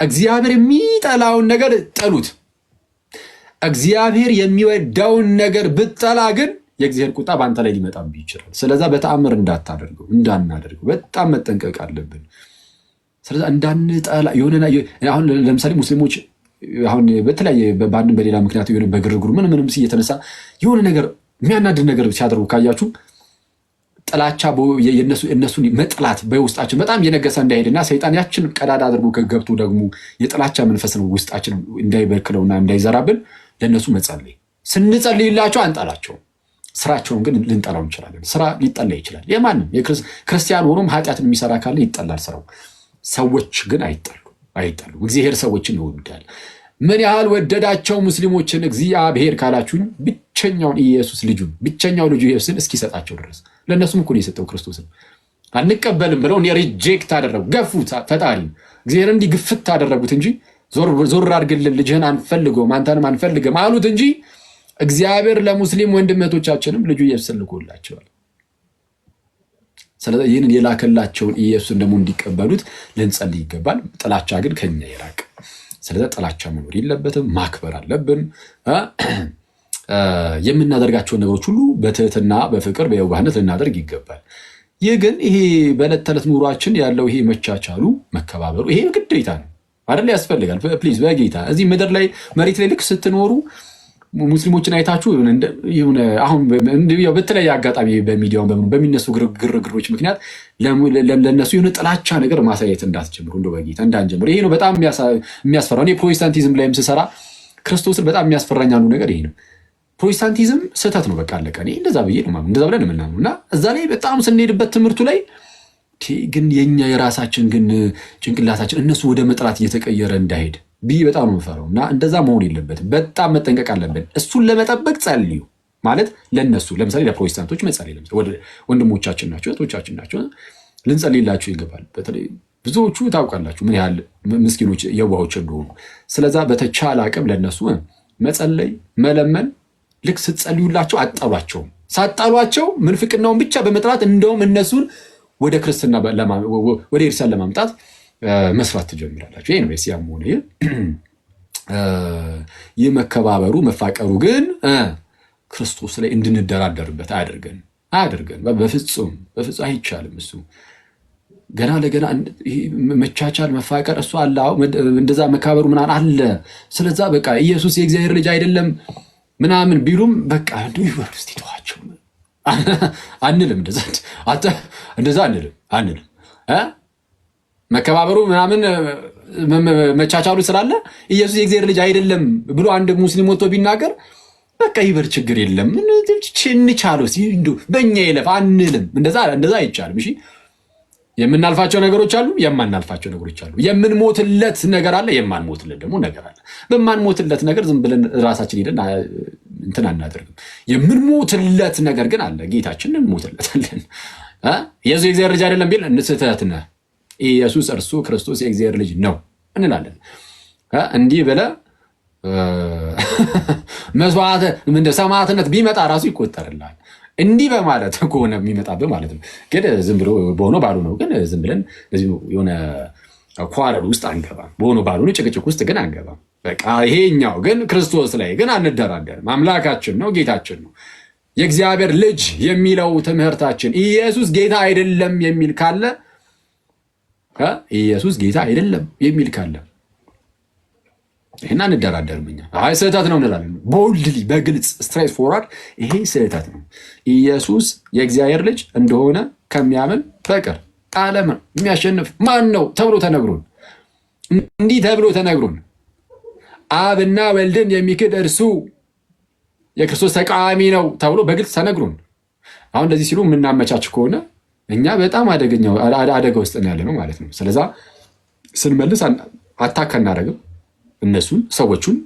እግዚአብሔር የሚጠላውን ነገር ጠሉት። እግዚአብሔር የሚወደውን ነገር ብጠላ ግን የእግዚአብሔር ቁጣ በአንተ ላይ ሊመጣብህ ይችላል። ስለዛ በተአምር እንዳናደርገው በጣም መጠንቀቅ አለብን። ስለዛ እንዳንጠላ የሆነ አሁን ለምሳሌ ሙስሊሞች አሁን በተለያየ በአንድም በሌላ ምክንያት የሆነ በግርግሩ ምንም እየተነሳ የሆነ ነገር የሚያናድድ ነገር ሲያደርጉ ካያችሁ ጥላቻ እነሱን መጥላት በውስጣችን በጣም እየነገሰ እንዳይሄድና ሰይጣን ያችን ቀዳዳ አድርጎ ከገብቶ ደግሞ የጥላቻ መንፈስን ውስጣችን እንዳይበክለውና እንዳይዘራብን ለእነሱ መጸለይ። ስንጸልይላቸው አንጠላቸውም። ስራቸውን ግን ልንጠላው እንችላለን። ስራ ሊጠላ ይችላል። የማንም ክርስቲያን ሆኖም ኃጢአትን የሚሰራ ካለ ይጠላል ስራው። ሰዎች ግን አይጠሉ። እግዚአብሔር ሰዎችን ይወዳል። ምን ያህል ወደዳቸው ሙስሊሞችን እግዚአብሔር ካላችሁኝ ብቸኛውን ኢየሱስ ልጁን ብቸኛው ልጁ ኢየሱስን እስኪሰጣቸው ድረስ ለእነሱም እኮ ነው የሰጠው ክርስቶስን። አንቀበልም ብለው ሪጀክት አደረጉ፣ ገፉት። ፈጣሪ እግዚአብሔር እንዲህ ግፍት አደረጉት እንጂ ዞር አድርግልን ልጅህን አንፈልገውም አንተንም አንፈልግም አሉት እንጂ እግዚአብሔር ለሙስሊም ወንድመቶቻችንም ልጁ ኢየሱስን ልኮላቸዋል። ስለዚህ ይህንን የላከላቸውን ኢየሱስን ደግሞ እንዲቀበሉት ልንጸልይ ይገባል። ጥላቻ ግን ከኛ ይራቅ። ስለዚህ ጥላቻ መኖር የለበትም። ማክበር አለብን። የምናደርጋቸውን ነገሮች ሁሉ በትህትና በፍቅር በየዋህነት ልናደርግ ይገባል። ይህ ግን ይሄ በዕለት ተዕለት ኑሯችን ያለው ይሄ መቻቻሉ መከባበሩ ይሄ ግዴታ ነው አይደል? ያስፈልጋል። ፕሊዝ በጌታ እዚህ ምድር ላይ መሬት ላይ ልክ ስትኖሩ ሙስሊሞችን አይታችሁ አሁን በተለያየ አጋጣሚ በሚዲያውን በሚነሱ ግርግሮች ምክንያት ለነሱ የሆነ ጥላቻ ነገር ማሳየት እንዳትጀምሩ፣ እንደ በጌታ እንዳንጀምር። ይሄ ነው በጣም የሚያስፈራው። እኔ ፕሮቴስታንቲዝም ላይም ስሰራ ክርስቶስን በጣም የሚያስፈራኝ አንዱ ነገር ይሄ ነው። ፕሮቴስታንቲዝም ስህተት ነው፣ በቃ አለቀ። እኔ እንደዛ ብዬ ነው እንደዛ ብለን የምናምነው እና እዛ ላይ በጣም ስንሄድበት ትምህርቱ ላይ ግን የኛ የራሳችን ግን ጭንቅላታችን እነሱ ወደ መጥራት እየተቀየረ እንዳይሄድ ብዬ በጣም ነው የምፈራው እና እንደዛ መሆን የለበትም። በጣም መጠንቀቅ አለብን። እሱን ለመጠበቅ ጸልዩ ማለት ለነሱ ለምሳሌ ለፕሮቴስታንቶች መጸለይ ወንድሞቻችን ናቸው፣ እህቶቻችን ናቸው፣ ልንጸልይላቸው ይገባል። በተለይ ብዙዎቹ ታውቃላችሁ ምን ያህል ምስኪኖች የዋሆች እንደሆኑ። ስለዛ በተቻለ አቅም ለነሱ መጸለይ መለመን፣ ልክ ስትጸልዩላቸው አጠሏቸውም። ሳጠሏቸው ምንፍቅናውን ብቻ በመጥራት እንደውም እነሱን ወደ ክርስትና ወደ ክርስቲያን ለማምጣት መስራት ትጀምራላችሁ። ይሄ ነው ሲያም ሆነ ይህ መከባበሩ መፋቀሩ ግን ክርስቶስ ላይ እንድንደራደርበት አያደርገን። በፍጹም አይቻልም። እሱ ገና ለገና መቻቻል መፋቀር እሱ አለ። እንደዛ መከባበሩ ምናምን አለ። ስለዛ በቃ ኢየሱስ የእግዚአብሔር ልጅ አይደለም ምናምን ቢሉም በቃ ይበሉ እስቲ ተዋቸው አንልም። እንደዛ አንልም። መከባበሩ ምናምን መቻቻሉ ስላለ ኢየሱስ የእግዚአብሔር ልጅ አይደለም ብሎ አንድ ሙስሊም ወጥቶ ቢናገር በቃ ይበር ችግር የለም እንቻለው በእኛ ይለፍ አንልም። እንደዛ አይቻልም። እሺ የምናልፋቸው ነገሮች አሉ፣ የማናልፋቸው ነገሮች አሉ። የምንሞትለት ነገር አለ፣ የማንሞትለት ደግሞ ነገር አለ። በማንሞትለት ነገር ዝም ብለን ራሳችን ሄደን እንትን አናደርግም። የምንሞትለት ነገር ግን አለ፣ ጌታችንን እንሞትለታለን። ኢየሱስ የእግዚአብሔር ልጅ አይደለም ቢል ስህተት ነህ። ኢየሱስ እርሱ ክርስቶስ የእግዚአብሔር ልጅ ነው እንላለን። እንዲህ ብለህ ሰማዕትነት ቢመጣ ራሱ ይቆጠርልሃል። እንዲህ በማለት ከሆነ የሚመጣብህ ማለት ነው። ግን ዝም ብሎ በሆነ ባሉ ነው። ግን ዝም ብለን የሆነ ኳረር ውስጥ አንገባም። በሆነ ባሉ ጭቅጭቅ ውስጥ ግን አንገባም። በቃ ይሄኛው ግን ክርስቶስ ላይ ግን አንደራደርም። አምላካችን ነው፣ ጌታችን ነው። የእግዚአብሔር ልጅ የሚለው ትምህርታችን ኢየሱስ ጌታ አይደለም የሚል ካለ ኢየሱስ ጌታ አይደለም የሚል ካለ ይሄን አንደራደርም። እኛ አይ ስህተት ነው እንላለን። ቦልድሊ በግልጽ ስትሬት ፎርዋርድ ይሄ ስህተት ነው። ኢየሱስ የእግዚአብሔር ልጅ እንደሆነ ከሚያምን በቀር ዓለምን የሚያሸንፍ ማን ነው ተብሎ ተነግሮን፣ እንዲህ ተብሎ ተነግሮን፣ አብና ወልድን የሚክድ እርሱ የክርስቶስ ተቃዋሚ ነው ተብሎ በግልጽ ተነግሮን፣ አሁን እንደዚህ ሲሉ የምናመቻች ከሆነ እኛ በጣም አደጋ ውስጥ ያለ ነው ማለት ነው። ስለዛ ስንመልስ አታክ አናደርግም። እነሱን ሰዎቹን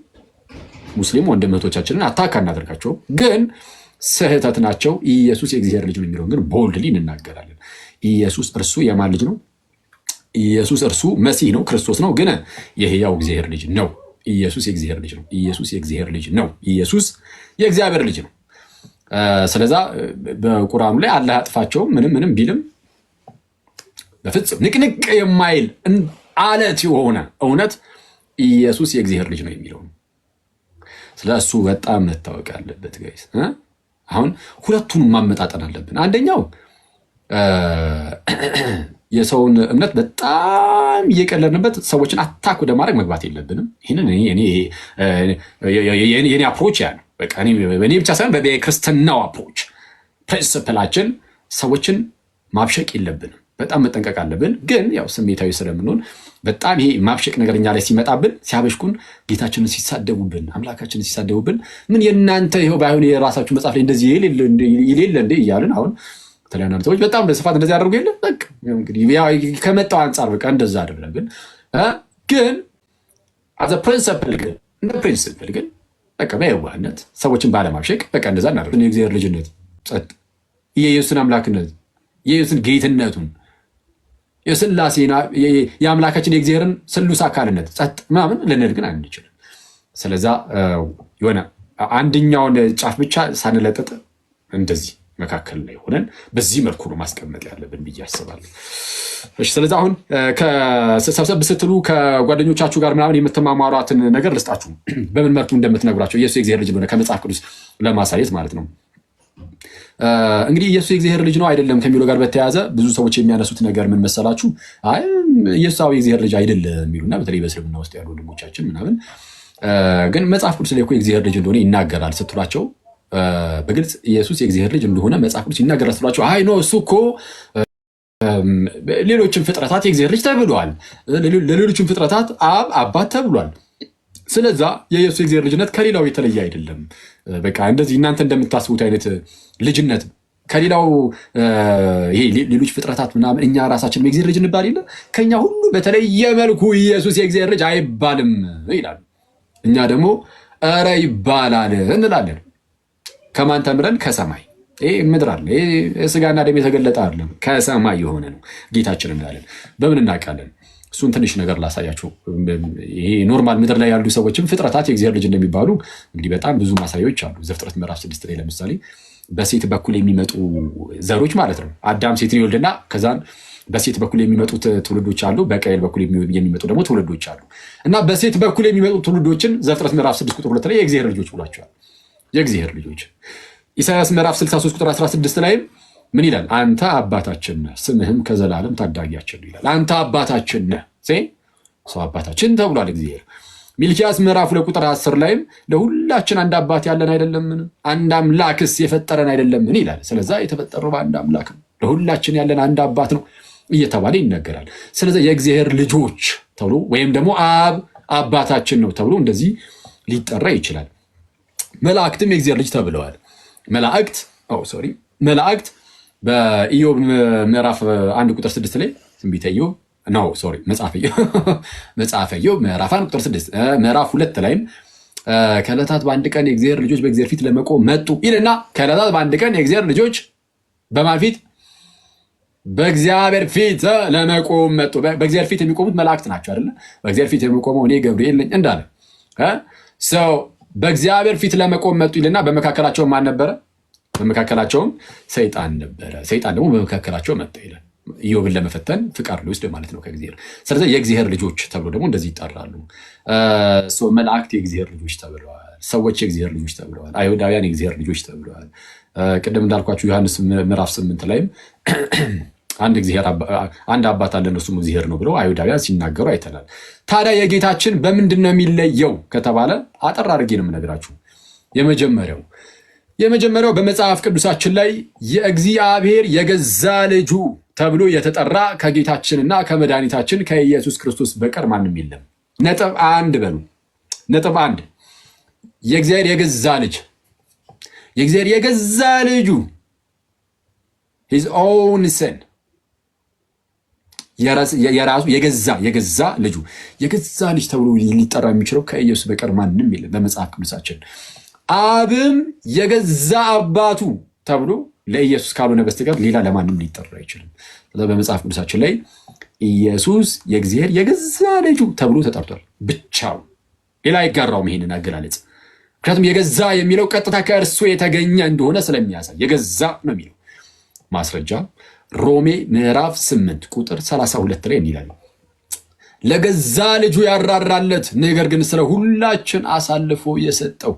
ሙስሊም ወንድሞቻችንን አታክ አናደርጋቸውም፣ ግን ስህተት ናቸው። ኢየሱስ የእግዚአብሔር ልጅ ነው የሚለውን ግን ቦልድሊ እንናገራለን። ኢየሱስ እርሱ የማን ልጅ ነው? ኢየሱስ እርሱ መሲህ ነው፣ ክርስቶስ ነው፣ ግን የሕያው እግዚአብሔር ልጅ ነው። ኢየሱስ የእግዚአብሔር ልጅ ነው። ኢየሱስ የእግዚአብሔር ልጅ ነው። ኢየሱስ የእግዚአብሔር ልጅ ነው። ስለዛ በቁርአኑ ላይ አላህ ያጥፋቸውም ምንም ቢልም በፍጹም ንቅንቅ የማይል አለት የሆነ እውነት ኢየሱስ የእግዚአብሔር ልጅ ነው የሚለው ነው። ስለ እሱ በጣም መታወቅ ያለበት ጋይስ። አሁን ሁለቱንም ማመጣጠን አለብን። አንደኛው የሰውን እምነት በጣም እየቀለድንበት ሰዎችን አታክ ወደ ማድረግ መግባት የለብንም። ይህንን የኔ አፕሮች ያ ነው። በቃ እኔ ብቻ ሳይሆን በክርስትናው አፕሮች ፕሪንስፕላችን ሰዎችን ማብሸቅ የለብንም። በጣም መጠንቀቅ አለብን። ግን ያው ስሜታዊ ስለምንሆን በጣም ይሄ ማብሸቅ ነገር እኛ ላይ ሲመጣብን፣ ሲያበሽኩን፣ ጌታችንን ሲሳደቡብን፣ አምላካችንን ሲሳደቡብን ምን የእናንተ ይኸው ባይሆን የራሳችሁ መጽሐፍ ላይ እንደዚህ የሌለ እንደ እያልን አሁን ተለያዩ ሰዎች በጣም በስፋት እንደዚህ ያደርጉ የለ በቃ እንግዲህ ከመጣው አንጻር በቃ እንደዛ አይደለም። ግን አዘ ፕሪንሲፕል ግን እንደ ፕሪንሲፕል ግን በቃ በየዋህነት ሰዎችን ባለማብሸቅ በቃ እንደዛ እናደርግ። የእግዚአብሔር ልጅነት ጸጥ፣ የኢየሱስን አምላክነት፣ የኢየሱስን ጌትነቱን፣ የስላሴና የአምላካችን የእግዚአብሔርን ስሉስ አካልነት ጸጥ ምናምን ልንል ግን አንችልም። ስለዛ የሆነ አንደኛውን ጫፍ ብቻ ሳንለጥጥ እንደዚህ መካከል ላይ ሆነን በዚህ መልኩ ነው ማስቀመጥ ያለብን ብዬ አስባለሁ። እሺ፣ ስለዚህ አሁን ሰብሰብ ስትሉ ከጓደኞቻችሁ ጋር ምናምን የምትማማሯትን ነገር ልስጣችሁ፣ በምን መልኩ እንደምትነግሯቸው ኢየሱስ የእግዚአብሔር ልጅ እንደሆነ ከመጽሐፍ ቅዱስ ለማሳየት ማለት ነው። እንግዲህ ኢየሱስ የእግዚአብሔር ልጅ ነው አይደለም ከሚለው ጋር በተያያዘ ብዙ ሰዎች የሚያነሱት ነገር ምን መሰላችሁ? አይ ኢየሱስ የእግዚአብሔር ልጅ አይደለም የሚሉና በተለይ በእስልምና ውስጥ ያሉ ወንድሞቻችን ምናምን ግን መጽሐፍ ቅዱስ ላይ እኮ የእግዚአብሔር ልጅ እንደሆነ ይናገራል ስትሏቸው በግልጽ ኢየሱስ የእግዚአብሔር ልጅ እንደሆነ መጽሐፍ ቅዱስ ይናገራል ስትሏቸው አይ ኖ እሱ እኮ ሌሎችም ፍጥረታት የእግዚአብሔር ልጅ ተብሏል፣ ለሌሎችም ፍጥረታት አብ አባት ተብሏል። ስለዛ የኢየሱስ የእግዚአብሔር ልጅነት ከሌላው የተለየ አይደለም። በቃ እንደዚህ እናንተ እንደምታስቡት አይነት ልጅነት ከሌላው ይሄ ሌሎች ፍጥረታት ምናምን እኛ ራሳችን የእግዚአብሔር ልጅ እንባል የለ ከኛ ሁሉ በተለየ መልኩ ኢየሱስ የእግዚአብሔር ልጅ አይባልም ይላሉ። እኛ ደግሞ ኧረ ይባላል እንላለን። ከማን ተምረን? ከሰማይ። ይሄ ምድር አለ፣ ይሄ ስጋና ደም የተገለጠ አይደለም፣ ከሰማይ የሆነ ነው ጌታችን እንዳለን በምን እናውቃለን? እሱን ትንሽ ነገር ላሳያቸው። ይሄ ኖርማል ምድር ላይ ያሉ ሰዎችም ፍጥረታት የእግዚአብሔር ልጅ እንደሚባሉ እንግዲህ በጣም ብዙ ማሳያዎች አሉ። ዘፍጥረት ምዕራፍ 6 ላይ ለምሳሌ በሴት በኩል የሚመጡ ዘሮች ማለት ነው። አዳም ሴትን ይወልድና ከዛን በሴት በኩል የሚመጡት ትውልዶች አሉ፣ በቃየል በኩል የሚመጡ ደግሞ ትውልዶች አሉ። እና በሴት በኩል የሚመጡ ትውልዶችን ዘፍጥረት ምዕራፍ 6 ቁጥር 2 ላይ የእግዚአብሔር ልጆች ብሏቸዋል። የእግዚአብሔር ልጆች። ኢሳያስ ምዕራፍ 63 ቁጥር 16 ላይም ምን ይላል? አንተ አባታችን ነህ፣ ስምህም ከዘላለም ታዳጊያችን ይላል። አንተ አባታችን ነህ፣ ሰው አባታችን ተብሏል እግዚአብሔር። ሚልኪያስ ምዕራፍ 2 ቁጥር 10 ላይም ለሁላችን አንድ አባት ያለን አይደለምን? አንድ አምላክስ የፈጠረን አይደለምን ይላል። ስለዛ የተፈጠረው በአንድ አምላክ ነው፣ ለሁላችን ያለን አንድ አባት ነው እየተባለ ይነገራል። ስለዚህ የእግዚአብሔር ልጆች ተብሎ ወይም ደግሞ አብ አባታችን ነው ተብሎ እንደዚህ ሊጠራ ይችላል። መላእክትም የእግዚአብሔር ልጅ ተብለዋል። መላእክት በኢዮብ ምዕራፍ 1 ቁጥር 6 ላይ ትንቢተ ኢዮብ መጽሐፈ ኢዮብ ምዕራፍ 1 ቁጥር 6 ምዕራፍ 2 ላይም ከዕለታት በአንድ ቀን የእግዚአብሔር ልጆች በእግዚአብሔር ፊት ለመቆም መጡ ይልና ከዕለታት በአንድ ቀን የእግዚአብሔር ልጆች በማን ፊት? በእግዚአብሔር ፊት ለመቆም መጡ። በእግዚአብሔር ፊት የሚቆሙት መላእክት ናቸው አይደለ? በእግዚአብሔር ፊት የሚቆመው እኔ ገብርኤል ነኝ እንዳለ ሰው በእግዚአብሔር ፊት ለመቆም መጡ ይልና በመካከላቸውም ማን ነበረ? በመካከላቸውም ሰይጣን ነበረ። ሰይጣን ደግሞ በመካከላቸው መጣ ይላል። ኢዮብን ለመፈተን ፍቃድ ሊወስድ ማለት ነው ከእግዚአብሔር። ስለዚህ የእግዚአብሔር ልጆች ተብሎ ደግሞ እንደዚህ ይጠራሉ። መላእክት የእግዚአብሔር ልጆች ተብለዋል። ሰዎች የእግዚአብሔር ልጆች ተብለዋል። አይሁዳውያን የእግዚአብሔር ልጆች ተብለዋል። ቅድም እንዳልኳችሁ ዮሐንስ ምዕራፍ 8 ላይም አንድ አባት አለን እርሱም እግዚአብሔር ነው ብለው አይሁዳውያን ሲናገሩ አይተናል። ታዲያ የጌታችን በምንድን ነው የሚለየው ከተባለ አጠር አድርጌ ነው የምነግራችሁ። የመጀመሪያው በመጽሐፍ ቅዱሳችን ላይ የእግዚአብሔር የገዛ ልጁ ተብሎ የተጠራ ከጌታችንና ከመድኃኒታችን ከኢየሱስ ክርስቶስ በቀር ማንም የለም። ነጥብ 1 በሉ። ነጥብ 1 የእግዚአብሔር የገዛ ልጅ የእግዚአብሔር የገዛ ልጁ his own son የራሱ የገዛ ልጁ የገዛ ልጅ ተብሎ ሊጠራ የሚችለው ከኢየሱስ በቀር ማንም የለም በመጽሐፍ ቅዱሳችን። አብም የገዛ አባቱ ተብሎ ለኢየሱስ ካልሆነ በስተቀር ሌላ ለማንም ሊጠራ አይችልም። በመጽሐፍ ቅዱሳችን ላይ ኢየሱስ የእግዚአብሔር የገዛ ልጁ ተብሎ ተጠርቷል ብቻው፣ ሌላ አይጋራውም ይሄንን አገላለጽ። ምክንያቱም የገዛ የሚለው ቀጥታ ከእርሱ የተገኘ እንደሆነ ስለሚያሳይ የገዛ ነው የሚለው። ማስረጃ ሮሜ ምዕራፍ 8 ቁጥር 32 ላይ እንላለን፣ ለገዛ ልጁ ያራራለት ነገር ግን ስለ ሁላችን አሳልፎ የሰጠው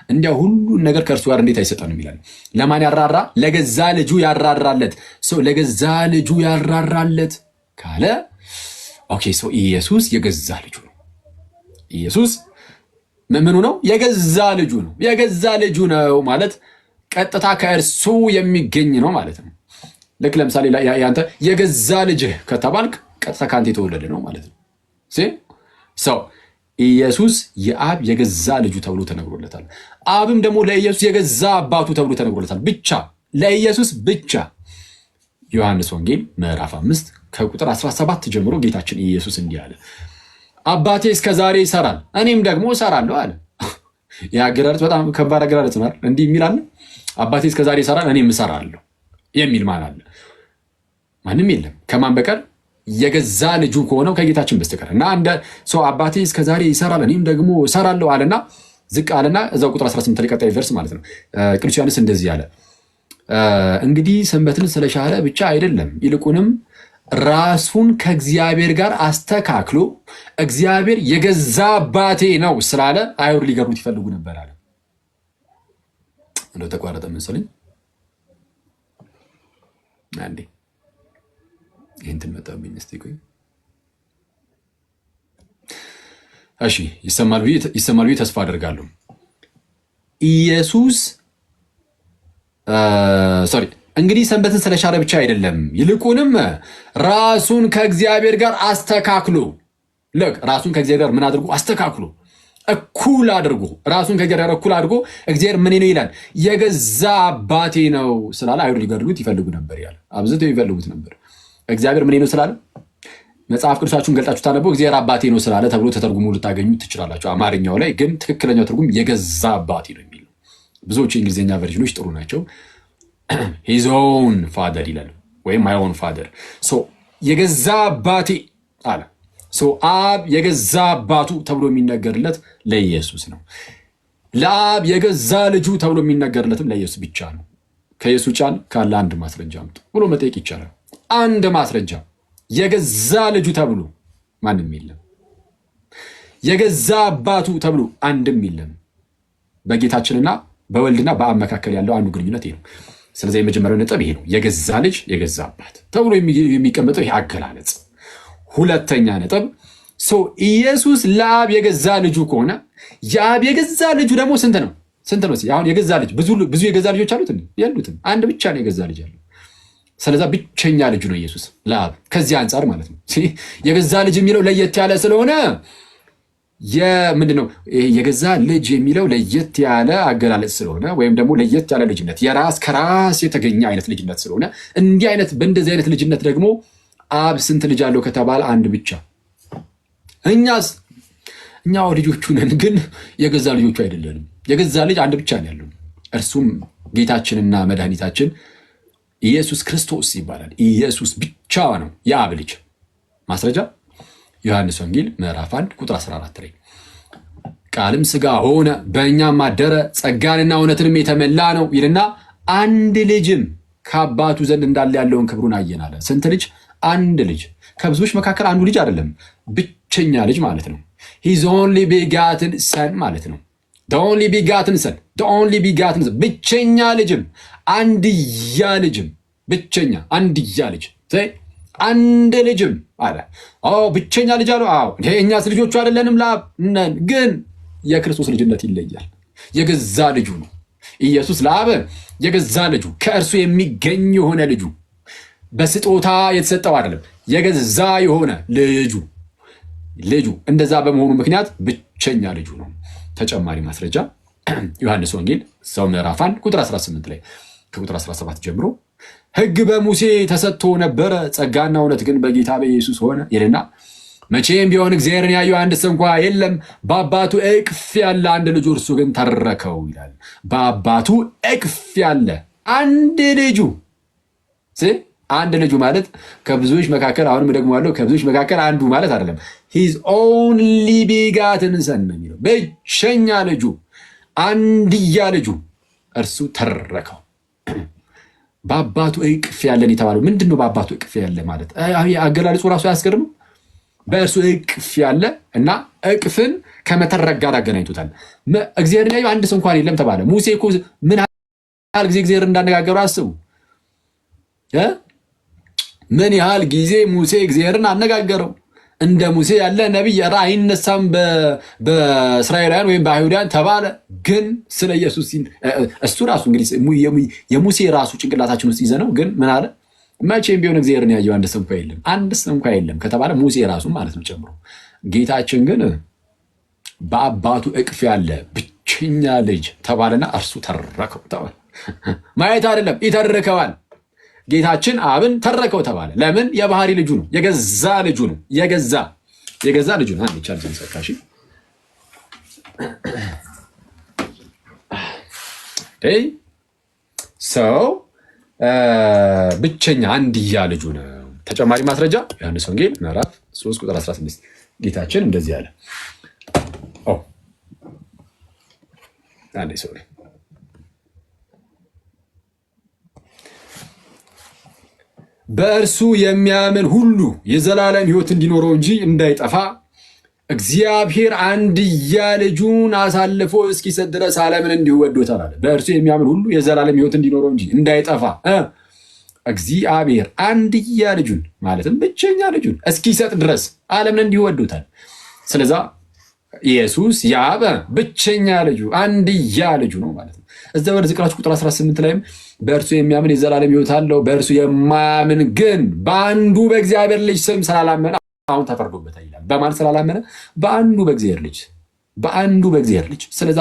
እንዲያ ሁሉን ነገር ከእርሱ ጋር እንዴት አይሰጠንም ይላል። ለማን ያራራ? ለገዛ ልጁ ያራራለት። ለገዛ ልጁ ያራራለት ካለ ኦኬ፣ ኢየሱስ የገዛ ልጁ ነው። ኢየሱስ ምኑ ነው? የገዛ ልጁ ነው። የገዛ ልጁ ነው ማለት ቀጥታ ከእርሱ የሚገኝ ነው ማለት ነው። ልክ ለምሳሌ ያንተ የገዛ ልጅህ ከተባልክ ቀጥታ ከአንተ የተወለደ ነው ማለት ነው። ኢየሱስ የአብ የገዛ ልጁ ተብሎ ተነግሮለታል። አብም ደግሞ ለኢየሱስ የገዛ አባቱ ተብሎ ተነግሮለታል። ብቻ ለኢየሱስ ብቻ። ዮሐንስ ወንጌል ምዕራፍ 5 ከቁጥር 17 ጀምሮ ጌታችን ኢየሱስ እንዲህ አለ፣ አባቴ እስከዛሬ ይሰራል እኔም ደግሞ እሰራለሁ አለ። የአገላለጽ በጣም ከባድ አገላለጽ ነው። እንዲህ የሚል አለ፣ አባቴ እስከዛሬ ይሰራል እኔም እሰራለሁ የሚል ማን አለ? ማንም የለም ከማን በቀር? የገዛ ልጁ ከሆነው ከጌታችን በስተቀር። እና እንደ ሰው አባቴ እስከዛሬ ይሰራል እኔም ደግሞ እሰራለሁ አለና ዝቅ አለና እዛው ቁጥር 18 ላይ ቀጣይ ቨርስ ማለት ነው። ቅዱስ ዮሐንስ እንደዚህ አለ፣ እንግዲህ ሰንበትን ስለሻረ ብቻ አይደለም ይልቁንም ራሱን ከእግዚአብሔር ጋር አስተካክሎ እግዚአብሔር የገዛ አባቴ ነው ስላለ አይሁድ ሊገርሙት ይፈልጉ ነበር አለ። እንደው ተቋረጠ መሰለኝ። አንዴ ይህን ትመጣብኝ እስቲ ቆይ። እሺ ይሰማል ብዬ ተስፋ አደርጋለሁ። ኢየሱስ እንግዲህ ሰንበትን ስለሻረ ብቻ አይደለም፣ ይልቁንም ራሱን ከእግዚአብሔር ጋር አስተካክሎ ራሱን ከእግዚአብሔር ጋር ምን አድርጎ አስተካክሎ እኩል አድርጎ ራሱን ከእግዚአብሔር ጋር እኩል አድርጎ እግዚአብሔር ምን ነው ይላል? የገዛ አባቴ ነው ስላለ አይሁድ ሊገድሉት ይፈልጉ ነበር ያለ አብዝተው ይፈልጉት ነበር። እግዚአብሔር ምን ነው ስላለ መጽሐፍ ቅዱሳችሁን ገልጣችሁ ታነበው እግዚአብሔር አባቴ ነው ስላለ ተብሎ ተተርጉሞ ልታገኙ ትችላላችሁ። አማርኛው ላይ ግን ትክክለኛው ትርጉም የገዛ አባቴ ነው የሚል ነው። ብዙዎቹ የእንግሊዝኛ ቨርዥኖች ጥሩ ናቸው። his own father ይላል ወይም my own father የገዛ አባቴ አለ። አብ የገዛ አባቱ ተብሎ የሚነገርለት ለኢየሱስ ነው። ለአብ የገዛ ልጁ ተብሎ የሚነገርለትም ለኢየሱስ ብቻ ነው። ከኢየሱስ ውጭ ካለ አንድ ማስረጃ አምጡ ብሎ መጠየቅ ይቻላል። አንድ ማስረጃ የገዛ ልጁ ተብሎ ማንም የለም። የገዛ አባቱ ተብሎ አንድም የለም። በጌታችንና በወልድና በአብ መካከል ያለው አንዱ ግንኙነት ይሄ ነው። ስለዚህ የመጀመሪያው ነጥብ ይሄ ነው። የገዛ ልጅ የገዛ አባት ተብሎ የሚቀመጠው ይሄ አገላለጽ። ሁለተኛ ነጥብ ኢየሱስ ለአብ የገዛ ልጁ ከሆነ የአብ የገዛ ልጁ ደግሞ ስንት ነው? አሁን የገዛ ልጅ ብዙ የገዛ ልጆች አሉት የሉትም? አንድ ብቻ ነው የገዛ ልጅ ያለው። ስለዛ ብቸኛ ልጁ ነው ኢየሱስ ለአብ። ከዚህ አንጻር ማለት ነው የገዛ ልጅ የሚለው ለየት ያለ ስለሆነ ምንድነው የገዛ ልጅ የሚለው ለየት ያለ አገላለጽ ስለሆነ ወይም ደግሞ ለየት ያለ ልጅነት ከራስ የተገኘ አይነት ልጅነት ስለሆነ እንዲህ አይነት በእንደዚህ አይነት ልጅነት ደግሞ አብ ስንት ልጅ አለው ከተባለ አንድ ብቻ። እኛው ልጆቹ ነን፣ ግን የገዛ ልጆቹ አይደለንም። የገዛ ልጅ አንድ ብቻ ነው ያለው፣ እርሱም ጌታችንና መድኃኒታችን ኢየሱስ ክርስቶስ ይባላል። ኢየሱስ ብቻ ነው የአብ ልጅ። ማስረጃ ዮሐንስ ወንጌል ምዕራፍ 1 ቁጥር 14 ላይ ቃልም ሥጋ ሆነ በእኛም አደረ ጸጋንና እውነትንም የተመላ ነው ይልና አንድ ልጅም ከአባቱ ዘንድ እንዳለ ያለውን ክብሩን አየን አለ። ስንት ልጅ? አንድ ልጅ። ከብዙዎች መካከል አንዱ ልጅ አይደለም፣ ብቸኛ ልጅ ማለት ነው። ሂዝ ኦንሊ ቢጋትን ሰን ማለት ነው። ኦንሊ ቢጋትን ሰን፣ ኦንሊ ቢጋትን ሰን፣ ብቸኛ ልጅም አንድያ ልጅም፣ ብቸኛ አንድያ ልጅ አንድ ልጅም አለ። ብቸኛ ልጅ አለ። እኛስ ልጆቹ አይደለንም? ለአብ ነን፣ ግን የክርስቶስ ልጅነት ይለያል። የገዛ ልጁ ነው ኢየሱስ። ለአብ የገዛ ልጁ ከእርሱ የሚገኝ የሆነ ልጁ በስጦታ የተሰጠው አይደለም፣ የገዛ የሆነ ልጁ እንደዛ በመሆኑ ምክንያት ብቸኛ ልጁ ነው። ተጨማሪ ማስረጃ ዮሐንስ ወንጌል ምዕራፍ 1 ቁጥር 18 ላይ ከቁጥር 17 ጀምሮ ሕግ በሙሴ ተሰጥቶ ነበረ፣ ጸጋና እውነት ግን በጌታ በኢየሱስ ሆነ ይልና መቼም ቢሆን እግዚአብሔርን ያየው አንድ እንኳ የለም፣ በአባቱ እቅፍ ያለ አንድ ልጁ እርሱ ግን ተረከው ይላል። በአባቱ እቅፍ ያለ አንድ ልጁ አንድ ልጁ ማለት ከብዙዎች መካከል አሁንም ደግሞ ያለው ከብዙዎች መካከል አንዱ ማለት አይደለም። ሂዝ ኦንሊ ቢጋትን ሰን ነው የሚለው ብቸኛ ልጁ አንድያ ልጁ እርሱ ተረከው። በአባቱ እቅፍ ያለን የተባለው ምንድን ነው? በአባቱ እቅፍ ያለ ማለት አገላለጹ ራሱ አያስገርምም? በእርሱ እቅፍ ያለ እና እቅፍን ከመተረክ ጋር አገናኝቶታል። እግዚአብሔርን ያየው አንድ ሰው እንኳን የለም ተባለ። ሙሴ እኮ ምን ያህል ጊዜ እግዚአብሔር እንዳነጋገሩ አስቡ። ምን ያህል ጊዜ ሙሴ እግዚአብሔርን አነጋገረው። እንደ ሙሴ ያለ ነቢይ አይነሳም በእስራኤላውያን ወይም በአይሁዳውያን ተባለ። ግን ስለ ኢየሱስ እሱ ራሱ እንግዲህ የሙሴ ራሱ ጭንቅላታችን ውስጥ ይዘነው ግን ምን አለ? መቼም ቢሆን እግዚአብሔርን ያየው አንድ ሰው እንኳ የለም ከተባለ ሙሴ ራሱ ማለት ነው ጨምሮ። ጌታችን ግን በአባቱ እቅፍ ያለ ብቸኛ ልጅ ተባለና እርሱ ተረከው ተባለ። ማየት አይደለም ይተርከዋል። ጌታችን አብን ተረከው ተባለ። ለምን? የባህሪ ልጁ ነው፣ የገዛ ልጁ ነው። የገዛ ልጁ ነው። አንድ ቻርጅ ሰካሽ ሰው ብቸኛ አንድያ ልጁ ነው። ተጨማሪ ማስረጃ ዮሐንስ ወንጌል ምዕራፍ 3 ቁጥር 16 ጌታችን እንደዚህ አለ። አንዴ ሶሪ በእርሱ የሚያምን ሁሉ የዘላለም ሕይወት እንዲኖረው እንጂ እንዳይጠፋ እግዚአብሔር አንድያ ልጁን አሳልፎ እስኪሰጥ ድረስ ዓለምን እንዲሁ ወዶታል አለ። በእርሱ የሚያምን ሁሉ የዘላለም ሕይወት እንዲኖረው እንጂ እንዳይጠፋ እግዚአብሔር አንድያ ልጁን ማለትም ብቸኛ ልጁን እስኪሰጥ ድረስ ዓለምን እንዲሁ ወዶታል። ስለዛ ኢየሱስ የአብ ብቸኛ ልጁ አንድያ ልጁ ነው ማለት ነው። እዛ ወደ ዝቅላችሁ ቁጥር 18 ላይም በእርሱ የሚያምን የዘላለም ሕይወት አለው፣ በእርሱ የማያምን ግን በአንዱ በእግዚአብሔር ልጅ ስም ስላላመነ አሁን ተፈርዶበታል ይላል። በማን ስላላመነ? በአንዱ በእግዚአብሔር ልጅ፣ በአንዱ በእግዚአብሔር ልጅ። ስለዛ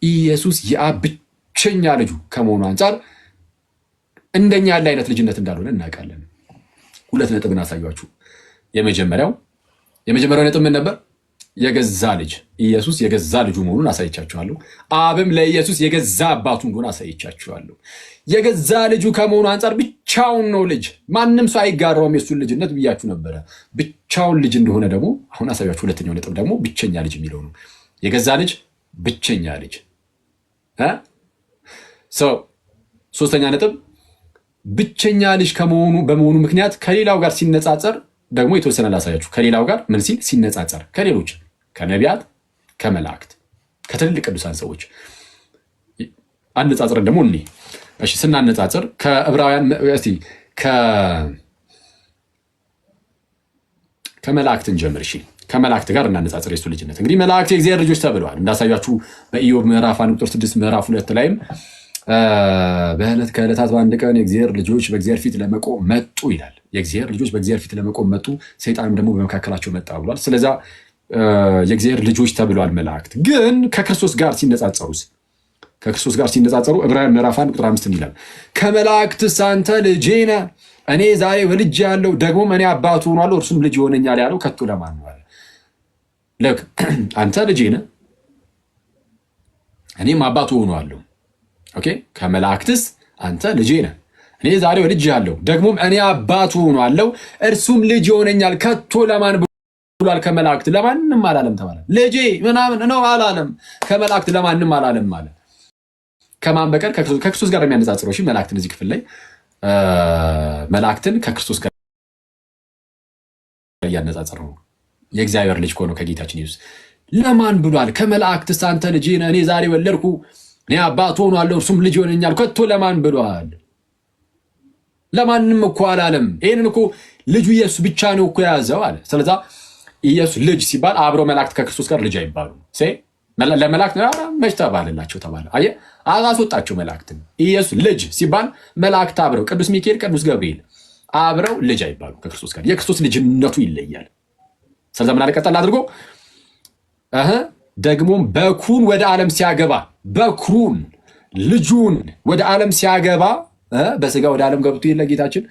ኢየሱስ የአብ ብቸኛ ልጁ ከመሆኑ አንጻር እንደኛ ያለ አይነት ልጅነት እንዳልሆነ እናውቃለን። ሁለት ነጥብ እናሳያችሁ። የመጀመሪያው ነጥብ ምን ነበር? የገዛ ልጅ ኢየሱስ የገዛ ልጁ መሆኑን አሳይቻችኋለሁ። አብም ለኢየሱስ የገዛ አባቱ እንደሆነ አሳይቻችኋለሁ። የገዛ ልጁ ከመሆኑ አንጻር ብቻውን ነው ልጅ፣ ማንም ሰው አይጋራውም የሱን ልጅነት ብያችሁ ነበረ። ብቻውን ልጅ እንደሆነ ደግሞ አሁን አሳያችሁ። ሁለተኛው ነጥብ ደግሞ ብቸኛ ልጅ የሚለው ነው። የገዛ ልጅ፣ ብቸኛ ልጅ። ሶስተኛ ነጥብ ብቸኛ ልጅ በመሆኑ ምክንያት ከሌላው ጋር ሲነጻጸር ደግሞ የተወሰነ ላሳያችሁ። ከሌላው ጋር ምን ሲል ሲነጻጸር፣ ከሌሎች ከነቢያት፣ ከመላእክት፣ ከትልልቅ ቅዱሳን ሰዎች አነጻጽረን ደግሞ እኔ እሺ ስናነጻጽር ከዕብራውያን እስቲ ከመላእክትን ጀምር። እሺ ከመላእክት ጋር እናነጻጽር የሱ ልጅነት። እንግዲህ መላእክት የእግዚአብሔር ልጆች ተብለዋል እንዳሳያችሁ በኢዮብ ምዕራፍ 1 ቁጥር 6 ምዕራፍ 2 ላይም ከዕለታት በአንድ ቀን የእግዚአብሔር ልጆች በእግዚአብሔር ፊት ለመቆም መጡ ይላል። የእግዚአብሔር ልጆች በእግዚአብሔር ፊት ለመቆም መጡ፣ ሰይጣንም ደግሞ በመካከላቸው መጣ ብሏል። ስለዛ የእግዚአብሔር ልጆች ተብለዋል መላእክት። ግን ከክርስቶስ ጋር ሲነጻጸሩ ዕብራውያን ምዕራፍ 1 ቁጥር 5 ይላል ከመላእክትስ አንተ ልጄ ነህ፣ እኔ ዛሬ ወልጄሃለሁ፣ ደግሞም እኔ አባቱ ሆናለሁ፣ እርሱም ልጅ ይሆነኛል ያለው ከቶ ለማን ነው? አንተ ልጄ ነህ፣ እኔም አባቱ ሆናለሁ። ኦኬ ከመላእክትስ አንተ ልጄ ነህ፣ እኔ ዛሬ ወልጄሃለሁ፣ ደግሞም እኔ አባቱ ሆናለሁ፣ እርሱም ልጅ ይሆነኛል ከቶ ለማን ብሏል? ከመላእክት ለማንም አላለም ተባለ። ልጄ ምናምን ነው አላለም። ከመላእክት ለማንም አላለም ማለት ከማን በቀር? ከክርስቶስ ጋር የሚያነጻጽረው። እሺ መላእክትን እዚህ ክፍል ላይ መላእክትን ከክርስቶስ ጋር እያነጻጸረው ነው። የእግዚአብሔር ልጅ ከሆነው ከጌታችን ኢየሱስ ለማን ብሏል? ከመላእክትስ አንተ ልጄ ነህ፣ እኔ ዛሬ ወለድኩ፣ እኔ አባቱ ሆናለሁ፣ እርሱም ልጅ ይሆነኛል ከቶ ለማን ብሏል? ለማንም እኮ አላለም። ይህንን እኮ ልጁ ኢየሱስ ብቻ ነው እኮ የያዘው አለ። ስለዛ ኢየሱስ ልጅ ሲባል አብረው መላእክት ከክርስቶስ ጋር ልጅ አይባሉም። ለመላእክት መች ተባለላቸው ተባለ። አየህ አስወጣቸው መላእክትን። ኢየሱስ ልጅ ሲባል መላእክት አብረው ቅዱስ ሚካኤል፣ ቅዱስ ገብርኤል አብረው ልጅ አይባሉ ከክርስቶስ ጋር። የክርስቶስ ልጅነቱ ይለያል። ስለዛ ምን አለ ቀጠል አድርጎ ደግሞም በኩሩን ወደ ዓለም ሲያገባ፣ በኩሩን ልጁን ወደ ዓለም ሲያገባ በስጋ ወደ ዓለም ገብቶ የለ ጌታችን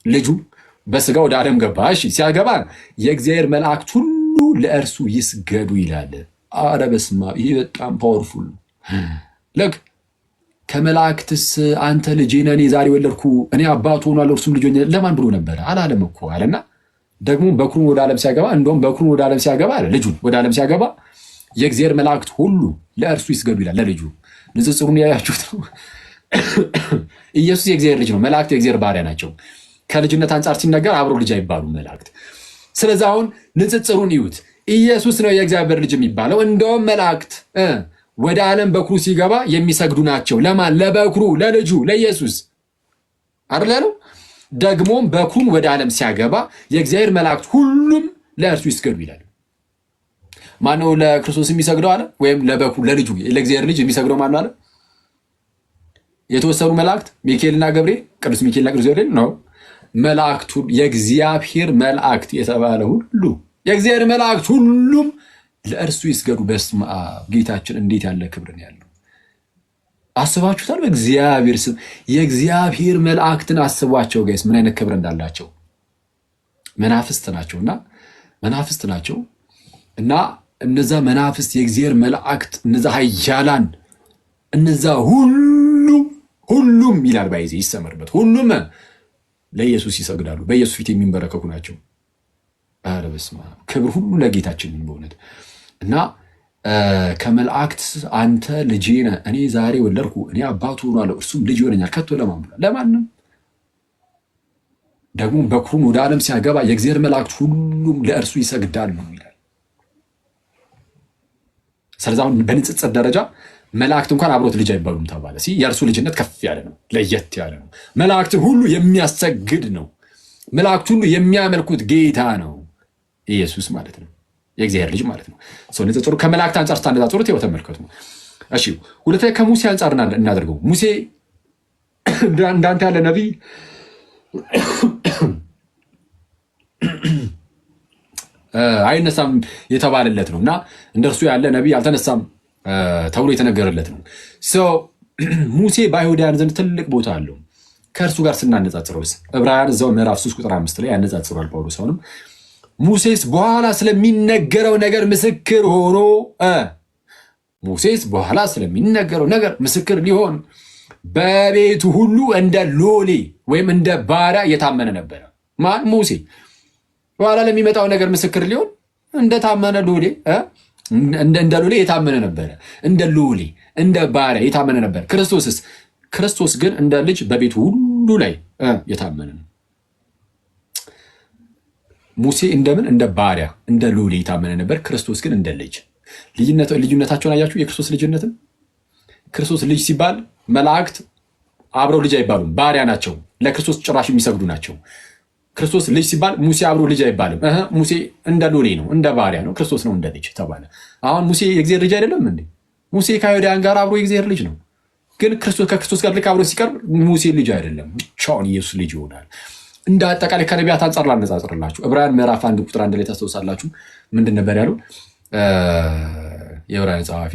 ልጁ በስጋ ወደ ዓለም ገባ። እሺ ሲያገባ የእግዚአብሔር መላእክት ሁሉ ለእርሱ ይስገዱ ይላል። አረ በስመ አብ! ይሄ በጣም ፓወርፉል ለክ ከመላእክትስ አንተ ልጄ ነህ፣ እኔ ዛሬ ወለድኩ፣ እኔ አባቱ ሆናለሁ፣ እርሱም ልጅ ይሆነኛል ለማን ብሎ ነበረ? አላለም እኮ አለና ደግሞ በኩሩን ወደ ዓለም ሲያገባ፣ እንደውም በኩሩን ወደ ዓለም ሲያገባ አለ ልጁን ወደ ዓለም ሲያገባ የእግዚአብሔር መላእክት ሁሉ ለእርሱ ይስገዱ ይላል። ለልጁ ንጽጽሩን ያያችሁት ነው። ኢየሱስ የእግዚአብሔር ልጅ ነው። መላእክት የእግዚአብሔር ባሪያ ናቸው። ከልጅነት አንጻር ሲነገር አብረው ልጅ አይባሉም መላእክት። ስለዚህ አሁን ንጽጽሩን ይዩት። ኢየሱስ ነው የእግዚአብሔር ልጅ የሚባለው። እንደውም መላእክት ወደ ዓለም በኩሩ ሲገባ የሚሰግዱ ናቸው። ለማን? ለበኩሩ፣ ለልጁ ለኢየሱስ አይደል ያለው? ደግሞም በኩሩን ወደ ዓለም ሲያገባ የእግዚአብሔር መላእክት ሁሉም ለእርሱ ይስገዱ ይላል። ማነው ለክርስቶስ የሚሰግደው አለ? ወይም ለበኩሩ ለልጁ ለእግዚአብሔር ልጅ የሚሰግደው ማነው አለ? የተወሰኑ መላእክት ሚካኤልና ገብርኤል፣ ቅዱስ ሚካኤልና ቅዱስ ገብርኤል ነው። መላእክቱ የእግዚአብሔር መላእክት የተባለ ሁሉ የእግዚአብሔር መላእክት ሁሉም ለእርሱ ይስገዱ። በስመ አብ! ጌታችን እንዴት ያለ ክብርን ያለው አስባችሁታል? በእግዚአብሔር ስም የእግዚአብሔር መላእክትን አስቧቸው ጋይስ፣ ምን አይነት ክብር እንዳላቸው። መናፍስት ናቸው እና እነዛ መናፍስት የእግዚአብሔር መላእክት እነዛ ኃያላን እነዛ ሁሉም ይላል ባይዜ ይሰመርበት፣ ሁሉም ለኢየሱስ ይሰግዳሉ። በኢየሱስ ፊት የሚንበረከኩ ናቸው። ኧረ በስመ አብ! ክብር ሁሉ ለጌታችን በእውነት እና ከመላእክት አንተ ልጄ ነህ፣ እኔ ዛሬ ወለድኩ፣ እኔ አባቱ ሆናለሁ፣ እርሱም ልጅ ይሆነኛል ከቶ ለማን ብሏል? ለማንም። ደግሞ በኩሩን ወደ ዓለም ሲያገባ የእግዚአብሔር መላእክት ሁሉም ለእርሱ ይሰግዳሉ ይላል። ስለዚህ አሁን በንጽጽር ደረጃ መላእክት እንኳን አብሮት ልጅ አይባሉም ተባለ። የእርሱ ልጅነት ከፍ ያለ ነው፣ ለየት ያለ ነው። መላእክትን ሁሉ የሚያሰግድ ነው። መላእክት ሁሉ የሚያመልኩት ጌታ ነው ኢየሱስ ማለት ነው። የእግዚአብሔር ልጅ ማለት ነው። ንጽጽሩ ከመላእክት አንጻር ስታነጻጽሩት ይኸው ተመልከቱ። እሺ ሁለተኛ ከሙሴ አንጻር እናደርገው። ሙሴ እንዳንተ ያለ ነቢይ አይነሳም የተባለለት ነው እና እንደርሱ ያለ ነቢይ አልተነሳም ተብሎ የተነገረለት ነው። ሙሴ በአይሁዳውያን ዘንድ ትልቅ ቦታ አለው። ከእርሱ ጋር ስናነጻጽረውስ ዕብራውያን እዛው ምዕራፍ 3 ቁጥር 5 ላይ ያነጻጽሯል ጳውሎስ። አሁንም ሙሴስ በኋላ ስለሚነገረው ነገር ምስክር ሆኖ ሙሴስ በኋላ ስለሚነገረው ነገር ምስክር ሊሆን በቤቱ ሁሉ እንደ ሎሌ ወይም እንደ ባሪያ የታመነ ነበረ። ማን? ሙሴ። በኋላ ለሚመጣው ነገር ምስክር ሊሆን እንደታመነ ሎሌ እንደ ሎሌ የታመነ ነበረ። እንደ ሎሌ እንደ ባሪያ የታመነ ነበር። ክርስቶስ ግን እንደ ልጅ በቤቱ ሁሉ ላይ የታመነ ነው። ሙሴ እንደምን? እንደ ባሪያ እንደ ሎሌ የታመነ ነበር። ክርስቶስ ግን እንደ ልጅ። ልዩነታቸውን አያችሁ? የክርስቶስ ልጅነትን። ክርስቶስ ልጅ ሲባል መላእክት አብረው ልጅ አይባሉም፣ ባሪያ ናቸው። ለክርስቶስ ጭራሽ የሚሰግዱ ናቸው። ክርስቶስ ልጅ ሲባል ሙሴ አብሮ ልጅ አይባልም። ሙሴ እንደ ሎሌ ነው፣ እንደ ባሪያ ነው። ክርስቶስ ነው እንደ ልጅ ተባለ። አሁን ሙሴ የእግዚአብሔር ልጅ አይደለም እንዴ? ሙሴ ከአይሁዳውያን ጋር አብሮ የእግዚአብሔር ልጅ ነው። ግን ከክርስቶስ ጋር ልክ አብሮ ሲቀርብ ሙሴ ልጅ አይደለም፣ ብቻውን ኢየሱስ ልጅ ይሆናል። እንደ አጠቃላይ ከነቢያት አንጻር ላነጻጽርላችሁ። ዕብራውያን ምዕራፍ 1 ቁጥር 1 ላይ ታስታውሳላችሁ። ምንድን ነበር ያለው? የዕብራውያን ጸሐፊ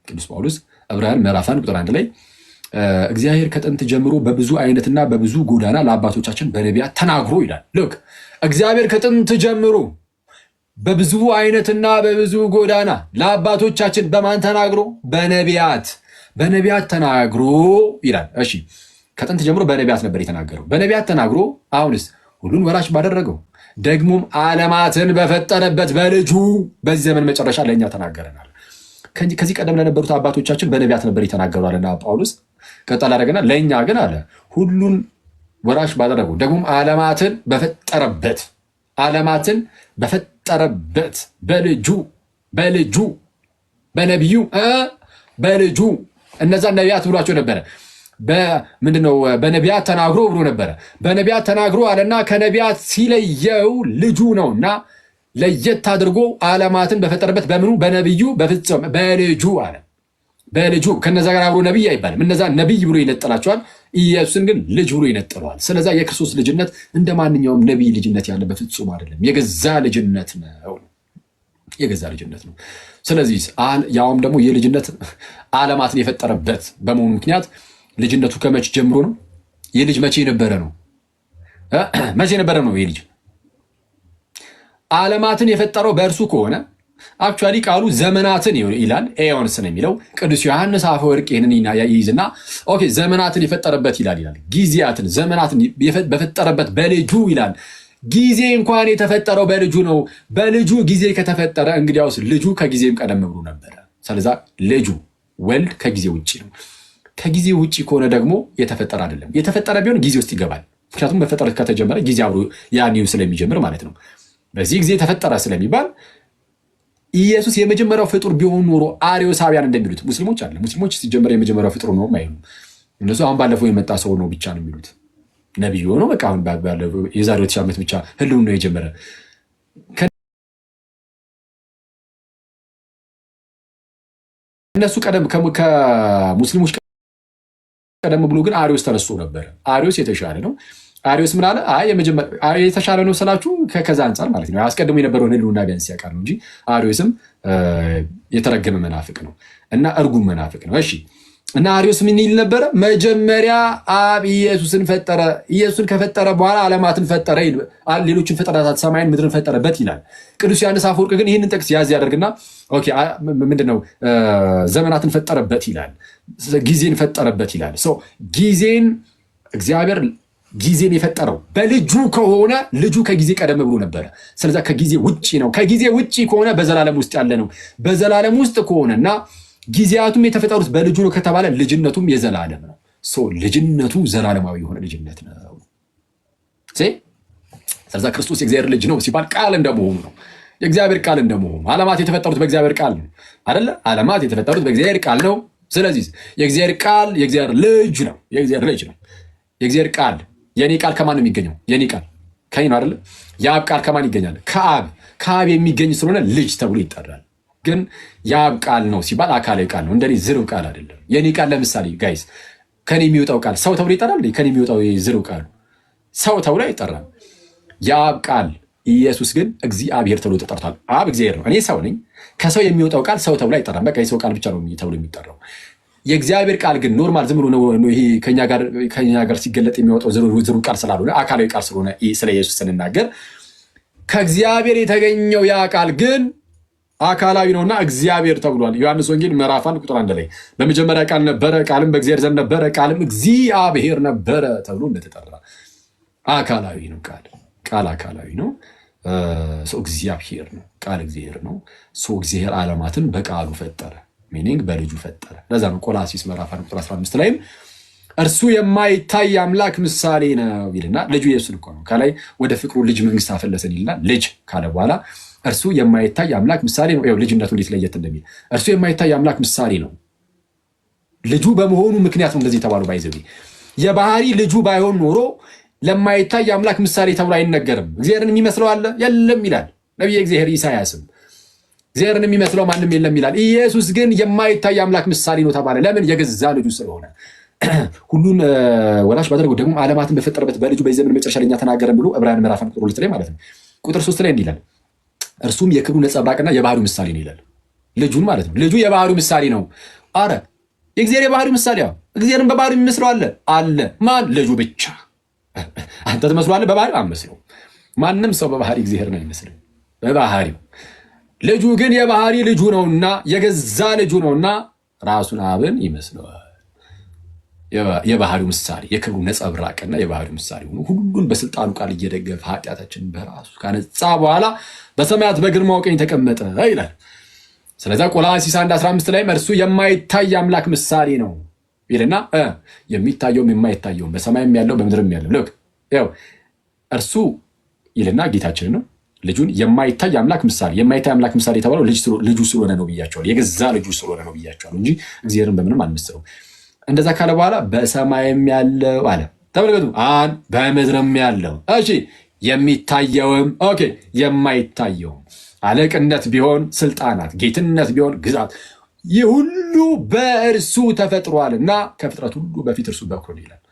ቅዱስ ጳውሎስ ዕብራውያን ምዕራፍ 1 ቁጥር 1 ላይ እግዚአብሔር ከጥንት ጀምሮ በብዙ አይነትና በብዙ ጎዳና ለአባቶቻችን በነቢያት ተናግሮ ይላል። ልክ እግዚአብሔር ከጥንት ጀምሮ በብዙ አይነትና በብዙ ጎዳና ለአባቶቻችን በማን ተናግሮ? በነቢያት ተናግሮ ይላል። እሺ ከጥንት ጀምሮ በነቢያት ነበር የተናገረው። በነቢያት ተናግሮ አሁንስ ሁሉን ወራሽ ባደረገው ደግሞም ዓለማትን በፈጠረበት በልጁ በዚህ ዘመን መጨረሻ ለእኛ ተናገረናል። ከዚህ ቀደም ለነበሩት አባቶቻችን በነቢያት ነበር የተናገሩ አለና ጳውሎስ ቀጠል አደረገና ለእኛ ግን አለ ሁሉን ወራሽ ባደረገው ደግሞም ዓለማትን በፈጠረበት በልጁ በነቢዩ በልጁ እነዛን ነቢያት ብሏቸው ነበረ። ምንድነው? በነቢያት ተናግሮ ብሎ ነበረ። በነቢያት ተናግሮ አለና ከነቢያት ሲለየው ልጁ ነውና ለየት አድርጎ ዓለማትን በፈጠረበት በምኑ? በነቢዩ በፍጹም በልጁ አለ። በልጁ ከነዛ ጋር አብሮ ነቢይ አይባልም። እነዛ ነቢይ ብሎ ይነጠላቸዋል፣ ኢየሱስን ግን ልጅ ብሎ ይነጠለዋል። ስለዛ የክርስቶስ ልጅነት እንደ ማንኛውም ነቢይ ልጅነት ያለ በፍጹም አይደለም። የገዛ ልጅነት ነው። የገዛ ልጅነት ነው። ስለዚህ ያውም ደግሞ የልጅነት ዓለማትን የፈጠረበት በመሆኑ ምክንያት ልጅነቱ ከመቼ ጀምሮ ነው? የልጅ መቼ ነበረ ነው? መቼ ነበረ ነው የልጅ? ዓለማትን የፈጠረው በእርሱ ከሆነ አክቹዋሊ ቃሉ ዘመናትን ይላል። ኤዮንስ ነው የሚለው። ቅዱስ ዮሐንስ አፈወርቅ ይህንን ይይዝና ኦኬ ዘመናትን የፈጠረበት ይላል። ጊዜያትን ዘመናትን በፈጠረበት በልጁ ይላል። ጊዜ እንኳን የተፈጠረው በልጁ ነው። በልጁ ጊዜ ከተፈጠረ እንግዲያውስ ልጁ ከጊዜም ቀደም ብሎ ነበረ። ስለዛ ልጁ ወልድ ከጊዜ ውጭ ነው። ከጊዜ ውጭ ከሆነ ደግሞ የተፈጠረ አይደለም። የተፈጠረ ቢሆን ጊዜ ውስጥ ይገባል። ምክንያቱም መፈጠር ከተጀመረ ጊዜ አብሮ ያኔው ስለሚጀምር ማለት ነው። በዚህ ጊዜ ተፈጠረ ስለሚባል ኢየሱስ የመጀመሪያው ፍጡር ቢሆን ኖሮ አርዮሳውያን እንደሚሉት ሙስሊሞች አለ። ሙስሊሞች ሲጀመር የመጀመሪያው ፍጡር ነው አይሉም። እነሱ አሁን ባለፈው የመጣ ሰው ነው ብቻ ነው የሚሉት። ነቢዩ ሆኖ በቃ አሁን ባለፈው የዛሬ 2000 ዓመት ብቻ ህልውና ነው የጀመረ። እነሱ ቀደም ከሙስሊሞች ቀደም ብሎ ግን አርዮስ ተነስቶ ነበር። አርዮስ የተሻለ ነው። አርዮስ ምን አለ? የተሻለ ነው ስላችሁ ከዛ አንጻር ማለት ነው። አስቀድሞ የነበረውን ህልውና ቢያንስ ያውቃል እንጂ አርዮስም የተረገመ መናፍቅ ነው እና እርጉም መናፍቅ ነው። እሺ እና አርዮስ ምን ይል ነበረ? መጀመሪያ አብ ኢየሱስን ፈጠረ። ኢየሱስን ከፈጠረ በኋላ ዓለማትን ፈጠረ፣ ሌሎችን ፍጥረታት ሰማይን ምድርን ፈጠረበት ይላል። ቅዱስ ዮሐንስ አፈወርቅ ግን ይህንን ጥቅስ ያዝ ያደርግና ኦኬ ምንድነው ዘመናትን ፈጠረበት ይላል፣ ጊዜን ፈጠረበት ይላል። ጊዜን እግዚአብሔር ጊዜን የፈጠረው በልጁ ከሆነ ልጁ ከጊዜ ቀደም ብሎ ነበረ። ስለዛ ከጊዜ ውጭ ነው። ከጊዜ ውጭ ከሆነ በዘላለም ውስጥ ያለ ነው። በዘላለም ውስጥ ከሆነና ጊዜያቱም የተፈጠሩት በልጁ ነው ከተባለ ልጅነቱም የዘላለም ነው። ልጅነቱ ዘላለማዊ የሆነ ልጅነት ነው። ስለዛ ክርስቶስ የእግዚአብሔር ልጅ ነው ሲባል ቃል እንደመሆኑ ነው። የእግዚአብሔር ቃል እንደመሆኑ ዓለማት የተፈጠሩት በእግዚአብሔር ቃል ነው አይደለ? ዓለማት የተፈጠሩት በእግዚአብሔር ቃል ነው። ስለዚህ የእግዚአብሔር ቃል የእግዚአብሔር ልጅ ነው። የእግዚአብሔር ልጅ ነው። የእግዚአብሔር ቃል የኔ ቃል ከማን ነው የሚገኘው? የኔ ቃል ከኔ ነው አይደለ? የአብ ቃል ከማን ይገኛል? ከአብ። ከአብ የሚገኝ ስለሆነ ልጅ ተብሎ ይጠራል። ግን የአብ ቃል ነው ሲባል አካላዊ ቃል ነው፣ እንደኔ ዝርው ቃል አይደለም። የኔ ቃል ለምሳሌ ጋይስ ከኔ የሚወጣው ቃል ሰው ተብሎ ይጠራል። ከኔ የሚወጣው ዝርው ቃል ሰው ተብሎ አይጠራም። የአብ ቃል ኢየሱስ ግን እግዚአብሔር ተብሎ ተጠርቷል። አብ እግዚአብሔር ነው፣ እኔ ሰው ነኝ። ከሰው የሚወጣው ቃል ሰው ተብሎ አይጠራም። በቃ የሰው ቃል ብቻ ነው ተብሎ የሚጠራው። የእግዚአብሔር ቃል ግን ኖርማል ዝም ብሎ ነው። ይሄ ከኛ ጋር ሲገለጥ የሚወጣው ዝርው ቃል ስላልሆነ አካላዊ ቃል ስለሆነ ስለ ኢየሱስ ስንናገር ከእግዚአብሔር የተገኘው ያ ቃል ግን አካላዊ ነውና እግዚአብሔር ተብሏል። ዮሐንስ ወንጌል ምዕራፍ 1 ቁጥር 1 ላይ በመጀመሪያ ቃል ነበረ፣ ቃልም በእግዚአብሔር ዘንድ ነበረ፣ ቃልም እግዚአብሔር ነበረ ተብሎ እንደተጠራ አካላዊ ነው። ቃል አካላዊ ነው። ሰው እግዚአብሔር ነው። ቃል እግዚአብሔር ነው። ሰው እግዚአብሔር ዓለማትን በቃሉ ፈጠረ፣ ሚኒንግ በልጁ ፈጠረ። ለዛ ነው ቆላሲስ ምዕራፍ 1 ቁጥር 15 ላይም እርሱ የማይታይ አምላክ ምሳሌ ነው ይልና ልጁ ኢየሱስ እኮ ነው። ከላይ ወደ ፍቅሩ ልጅ መንግስት አፈለሰን ይልና ልጅ ካለ በኋላ እርሱ የማይታይ አምላክ ምሳሌ ነው። ይኸው ልጅነቱ እንዴት ለየት እንደሚል እርሱ የማይታይ አምላክ ምሳሌ ነው። ልጁ በመሆኑ ምክንያት ነው እንደዚህ የተባለው። ባይዘው የባህሪ ልጁ ባይሆን ኖሮ ለማይታይ አምላክ ምሳሌ ተብሎ አይነገርም። እግዚአብሔርን የሚመስለው አለ የለም ይላል ነቢየ እግዚአብሔር ኢሳያስም። እግዚአብሔርን የሚመስለው ማንም የለም ይላል። ኢየሱስ ግን የማይታይ አምላክ ምሳሌ ነው ተባለ። ለምን? የገዛ ልጁ ስለሆነ። ሁሉን ወላጅ ባደረገው ደግሞ ዓለማትን በፈጠረበት በልጁ በዚህ ዘመን መጨረሻ ለኛ ተናገረን ብሎ ዕብራውያን ምዕራፍ 1 ቁጥር 2 ላይ ማለት ነው ቁጥር 3 ላይ እንዲህ ይላል፣ እርሱም የክብሩ ነጸብራቅና የባህሪው ምሳሌ ነው ይላል። ልጁን ማለት ነው። ልጁ የባህሪው ምሳሌ ነው። አረ የእግዚአብሔር የባህሪው ምሳሌ ነው። እግዚአብሔርን በባህሪው የሚመስለው አለ። ማን? ልጁ ብቻ። አንተ ትመስላለህ በባህሪው አመስለው። ማንም ሰው በባህሪ እግዚአብሔርን አይመስልም በባህሪው። ልጁ ግን የባህሪ ልጁ ነውና የገዛ ልጁ ነውና ራሱን አብን ይመስለዋል። የባህሪው ምሳሌ የክብሩ ነጸብራቅና የባህሪው ምሳሌ ሆኖ ሁሉን በስልጣኑ ቃል እየደገፈ ኃጢአታችንን በራሱ ካነጻ በኋላ በሰማያት በግርማው ቀኝ ተቀመጠ ይላል። ስለዚህ ቆላስይስ 1:15 ላይ እርሱ የማይታይ አምላክ ምሳሌ ነው ይልና የሚታየውም የማይታየውም በሰማይም ያለው በምድርም ያለው ልክ ያው እርሱ ይልና ጌታችን ነው ልጁን የማይታይ አምላክ ምሳሌ። የማይታይ አምላክ ምሳሌ የተባለው ልጁ ስለሆነ ነው ብያቸዋል። የገዛ ልጁ ስለሆነ ነው ብያቸዋል እንጂ እግዚአብሔርን በምንም አንመስለው። እንደዛ ካለ በኋላ በሰማይም ያለው አለ ተመልከቱ፣ በምድርም ያለው እሺ፣ የሚታየውም ኦኬ፣ የማይታየውም አለቅነት ቢሆን ስልጣናት፣ ጌትነት ቢሆን ግዛት፣ ይህ ሁሉ በእርሱ ተፈጥሯልና ከፍጥረት ሁሉ በፊት እርሱ በኩር ይላል።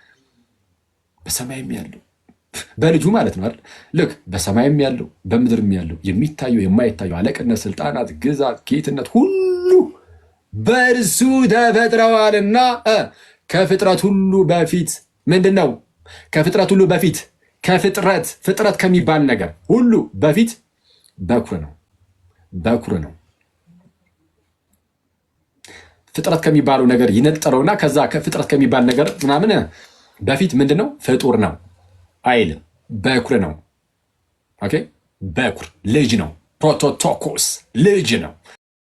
በሰማይም ያለው በልጁ ማለት ነው አይደል? ልክ በሰማይም ያለው በምድርም ያለው የሚታየው የማይታየው አለቅነት፣ ስልጣናት፣ ግዛት፣ ጌትነት ሁሉ በእርሱ ተፈጥረዋልና ከፍጥረት ሁሉ በፊት ምንድን ነው? ከፍጥረት ሁሉ በፊት ፍጥረት ከሚባል ነገር ሁሉ በፊት በኩር ነው። ፍጥረት ከሚባለው ነገር ይነጠረውና ከዛ ፍጥረት ከሚባል ነገር ምናምን በፊት ምንድን ነው? ፍጡር ነው አይልም፣ በኩር ነው። ኦኬ፣ በኩር ልጅ ነው። ፕሮቶቶኮስ ልጅ ነው።